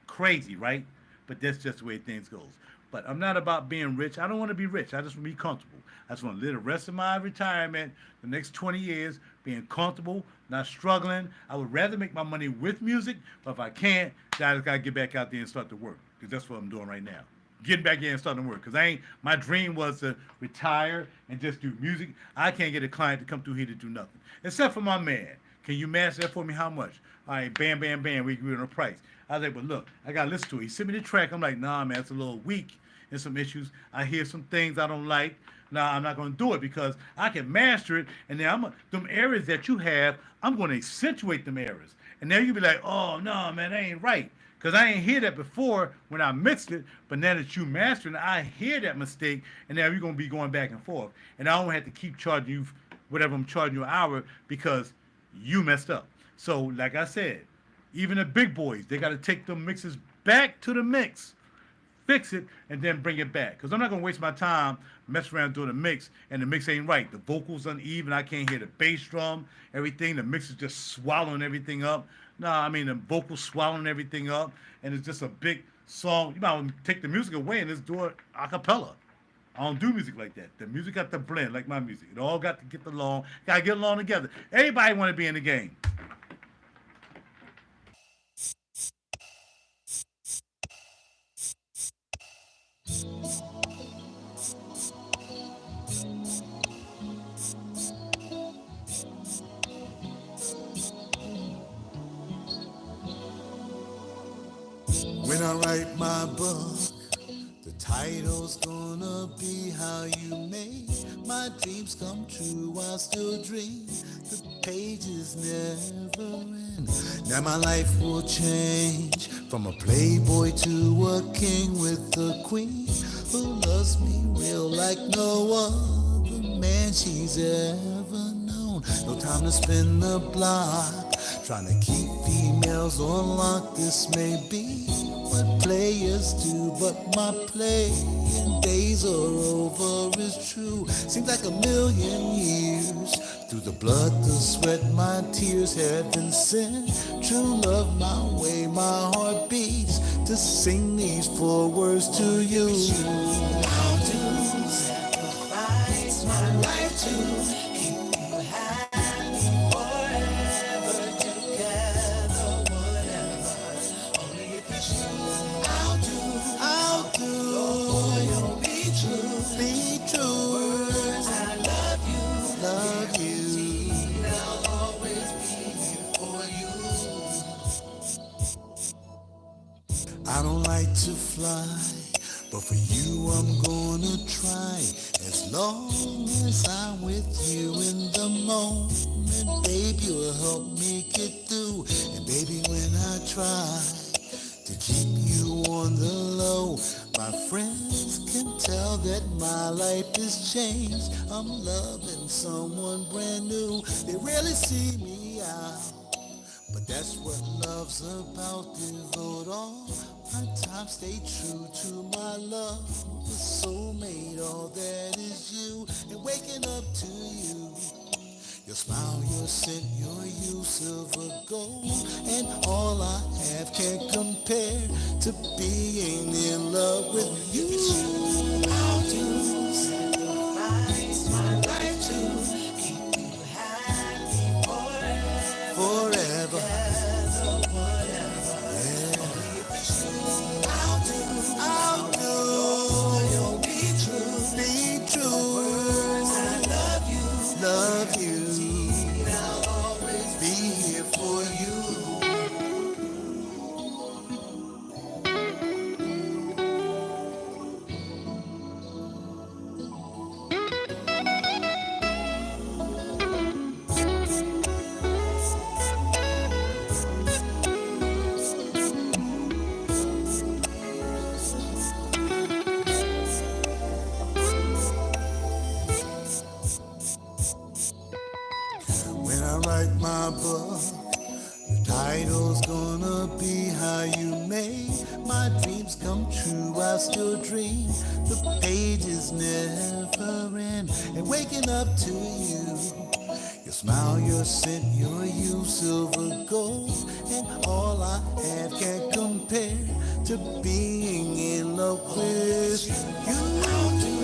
Speaker 1: Crazy, right? But that's just the way things goes. But I'm not about being rich. I don't want to be rich. I just want to be comfortable. I just want to live the rest of my retirement, the next 20 years, being comfortable, not struggling. I would rather make my money with music, but if I can't, then I just got to get back out there and start to work. Because that's what I'm doing right now. Getting back in and starting to work. Because my dream was to retire and just do music. I can't get a client to come through here to do nothing. Except for my man. Can you master that for me? How much? All right, bam, bam, bam. We agree on a price. I was like, but look, I got to listen to it. He sent me the track. I'm like, nah, man, it's a little weak in some issues. I hear some things I don't like. Nah, I'm not going to do it because I can master it. And then them areas that you have, I'm going to accentuate them areas. And then you'll be like, oh, no, man, that ain't right. Because I ain't hear that before when I mixed it. But now that you mastering it, I hear that mistake. And now you're going to be going back and forth. And I don't have to keep charging you whatever I'm charging you an hour because you messed up. So, like I said, even the big boys, they got to take them mixes back to the mix, fix it, and then bring it back. Because I'm not going to waste my time messing around doing a mix, and the mix ain't right. The vocals uneven. I can't hear the bass drum, everything. The mix is just swallowing everything up. Nah, I mean, the vocals swallowing everything up, and it's just a big song. You might want to take the music away and just do it a cappella. I don't do music like that. The music got to blend like my music. It all got to get along. Got to get along together. Everybody want to be in the game.
Speaker 2: When I write my book, the title's gonna be how you made my dreams come true while still dream. The pages never end. Now my life will change from a playboy to a king with a queen who loves me real like no other man. than she's ever known. No time to spin the block, trying to keep females on lock. This may be what players do, but my playing days are over, it's true. Seems like a million years. Through the blood, the sweat, my tears have been sent. True love my way, my heart beats to sing these 4 words to you. I'll do sacrifice my life to keep you happy forever together, whatever. Only if it's true. I'll do. Loyal, be true. Words, I love you. I'll always be here for you. I don't like to fly, but for you I'm gonna try. As long as I'm with you in the moment, babe, you'll help me get through. And baby, when I try to keep you on the low, my friends can tell that my life has changed. I'm loving someone brand new. They rarely see me out, but that's what love's about. Devote all my time, stay true to my love. The soulmate, all that is you, and waking up to you. Your smile, your scent, your use, silver gold, and all I have can't compare to being in love with you. I'll do sacrifice my life to keep you happy forever. I'll do. Be true. Words, I love you. I'll always be here for you. When I write my book, the title's gonna be how you made my dreams come true. I still dream, the pages never end, and waking up to you. Your smile, your scent, your use, silver gold, and all I have can't compare to being in love with you. I'll do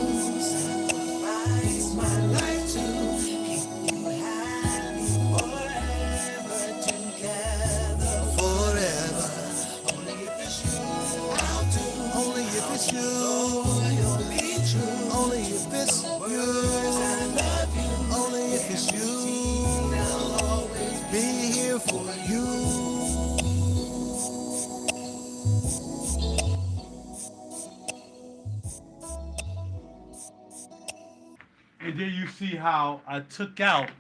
Speaker 2: sacrifice my life to keep you happy forever together. Forever. Only if it's you. I'll do. Only if it's you. Loyally true. Only if it's you. I love you. Only if it's you. I'll always be here for you.
Speaker 1: And then you see how I took out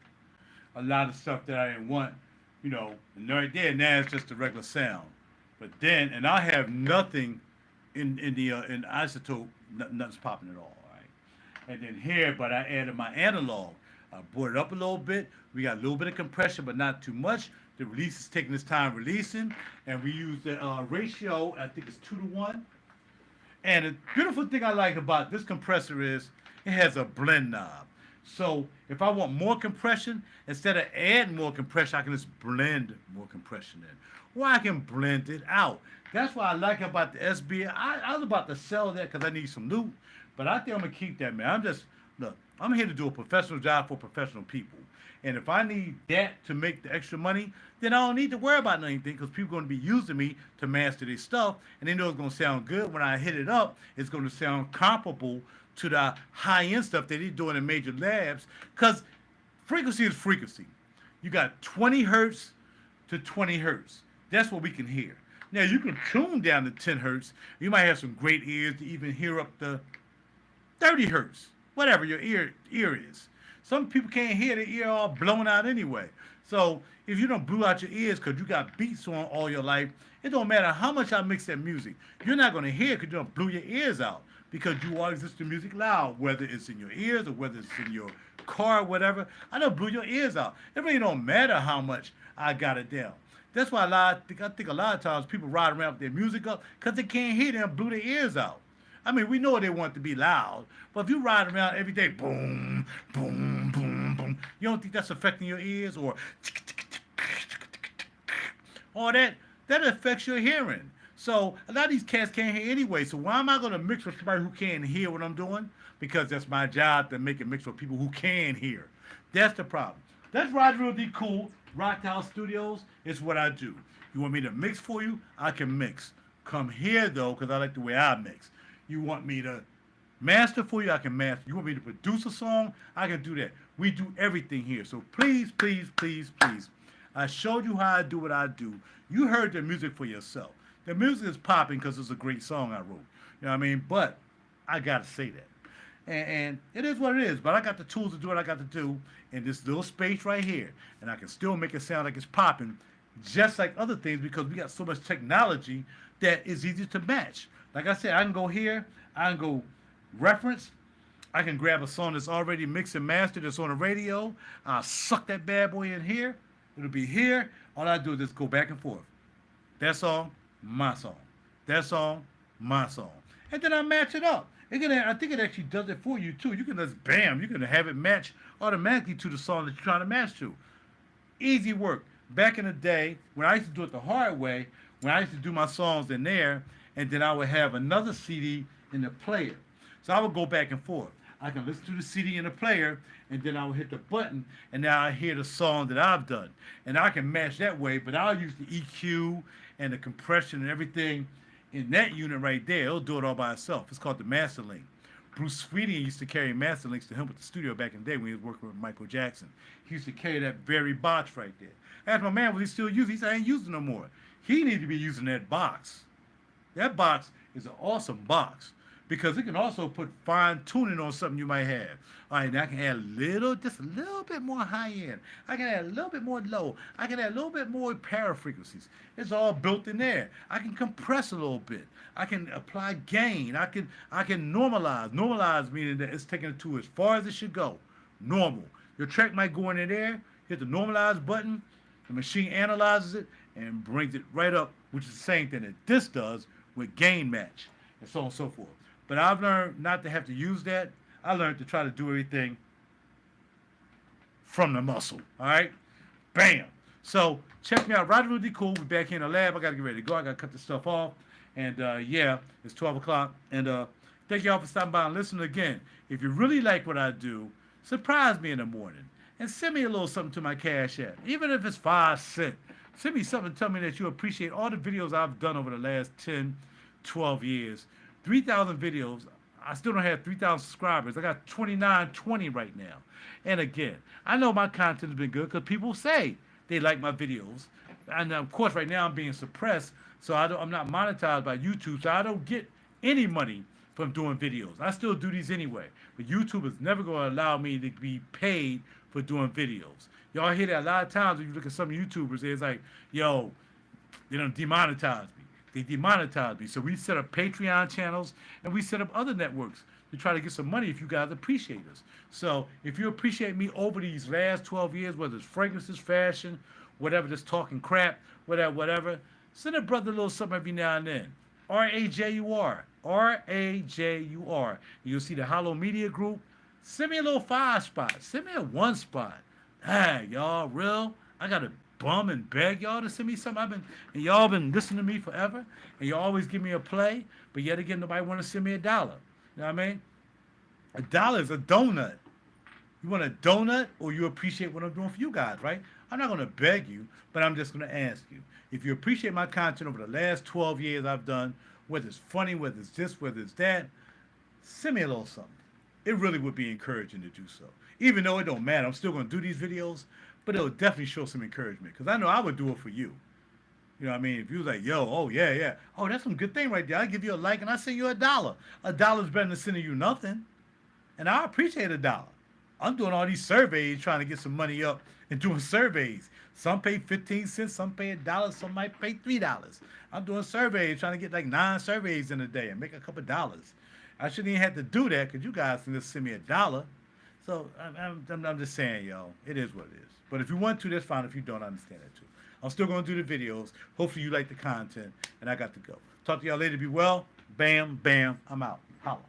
Speaker 1: a lot of stuff that I didn't want, and right there, now it's just a regular sound. But then, and I have nothing in isotope, nothing's popping at all, right? And then here, but I added my analog. I brought it up a little bit. We got a little bit of compression, but not too much. The release is taking its time releasing, and we use the ratio, I think it's 2-to-1. And the beautiful thing I like about this compressor is it has a blend knob. So if I want more compression, instead of adding more compression, I can just blend more compression in. Or I can blend it out. That's what I like about the SB. I was about to sell that because I need some loot, but I think I'm going to keep that, man. Look, I'm here to do a professional job for professional people. And if I need that to make the extra money, then I don't need to worry about anything because people are going to be using me to master their stuff. And they know it's going to sound good. When I hit it up, it's going to sound comparable to the high-end stuff that they're doing in major labs. Because frequency is frequency. You got 20 hertz to 20 hertz. That's what we can hear. Now, you can tune down to 10 hertz. You might have some great ears to even hear up to 30 hertz, whatever your ear is. Some people can't hear their ear all blown out anyway. So if you don't blew out your ears because you got beats on all your life, it don't matter how much I mix that music. You're not going to hear it because you don't blew your ears out because you always listen to music loud, whether it's in your ears or whether it's in your car, whatever, I done blew your ears out. It really don't matter how much I got it down. That's why I think a lot of times people ride around with their music up because they can't hear them, blew their ears out. I mean, we know they want it to be loud, but if you ride around every day, boom, boom, boom, boom, you don't think that's affecting your ears or all that? That affects your hearing. So a lot of these cats can't hear anyway. So why am I going to mix with somebody who can't hear what I'm doing? Because that's my job to make it mix with people who can hear. That's the problem. That's RaJuR the Cool, Rocktown Studios. It's what I do. You want me to mix for you? I can mix. Come here though, because I like the way I mix. You want me to master for you? I can master. You want me to produce a song? I can do that. We do everything here. So please, please, please, please. I showed you how I do what I do. You heard the music for yourself. The music is popping because it's a great song I wrote. You know what I mean? But I got to say that. And it is what it is. But I got the tools to do what I got to do in this little space right here. And I can still make it sound like it's popping just like other things because we got so much technology that is easy to match. Like I said, I can go here. I can go reference. I can grab a song that's already mixed and mastered that's on the radio. I'll suck that bad boy in here. It'll be here. All I do is just go back and forth. That song, my song. That song, my song. And then I match it up. I think it actually does it for you too. You can just bam, you can have it match automatically to the song that you're trying to match to. Easy work. Back in the day, when I used to do it the hard way, when I used to do my songs in there, and then I would have another CD in the player. So I would go back and forth. I can listen to the CD in the player, and then I would hit the button, and now I hear the song that I've done. And I can match that way, but I'll use the EQ and the compression and everything in that unit right there. It'll do it all by itself. It's called the Master Link. Bruce Sweeting used to carry Master Links to him at the studio back in the day when he was working with Michael Jackson. He used to carry that very box right there. I asked my man, was he still using it? He said, I ain't using it no more. He needed to be using that box. That box is an awesome box because it can also put fine tuning on something you might have. All right, now I can add just a little bit more high end. I can add a little bit more low. I can add a little bit more para frequencies. It's all built in there. I can compress a little bit. I can apply gain. I can normalize. Normalize meaning that it's taking it to as far as it should go. Normal. Your track might go in there, hit the normalize button, the machine analyzes it and brings it right up, which is the same thing that this does with gain match and so on and so forth. But I've learned not to have to use that. I learned to try to do everything from the muscle. All right? Bam. So check me out. RaJuR the Cool. We're back here in the lab. I got to get ready to go. I got to cut this stuff off. And yeah, it's 12 o'clock. And thank y'all for stopping by and listening again. If you really like what I do, surprise me in the morning. And send me a little something to my Cash App. Even if it's 5 cents. Send me something to tell me that you appreciate all the videos I've done over the last 10, 12 years. 3,000 videos. I still don't have 3,000 subscribers. I got 2,920 right now. And again, I know my content has been good because people say they like my videos. And of course, right now I'm being suppressed, so I'm not monetized by YouTube, so I don't get any money from doing videos. I still do these anyway. But YouTube is never going to allow me to be paid for doing videos. Y'all hear that a lot of times when you look at some YouTubers, it's like, yo, they don't demonetize me. They demonetized me. So we set up Patreon channels and we set up other networks to try to get some money if you guys appreciate us. So if you appreciate me over these last 12 years, whether it's fragrances, fashion, whatever, just talking crap, whatever, send a brother a little something every now and then. RaJuR. RaJuR. You'll see the Hollow Media Group. Send me a little 5 spot. Send me a 1 spot. Hey, y'all, real? I got to bum and beg y'all to send me something. And y'all been listening to me forever, and you always give me a play, but yet again, nobody want to send me $1. You know what I mean? $1 is a donut. You want a donut, or you appreciate what I'm doing for you guys, right? I'm not going to beg you, but I'm just going to ask you. If you appreciate my content over the last 12 years I've done, whether it's funny, whether it's this, whether it's that, send me a little something. It really would be encouraging to do so. Even though it don't matter, I'm still going to do these videos, but it'll definitely show some encouragement because I know I would do it for you. You know what I mean? If you was like, yo, oh, yeah. Oh, that's some good thing right there. I'll give you a like and I'll send you $1. $1 is better than sending you nothing. And I appreciate $1. I'm doing all these surveys trying to get some money up and doing surveys. Some pay 15 cents, some pay $1, some might pay $3. I'm doing surveys, trying to get like 9 surveys in a day and make a couple dollars. I shouldn't even have to do that because you guys can just send me $1. So I'm just saying, y'all, it is what it is. But if you want to, that's fine. If you don't, I understand that too. I'm still going to do the videos. Hopefully you like the content, and I got to go. Talk to y'all later. Be well. Bam, bam. I'm out. Holla.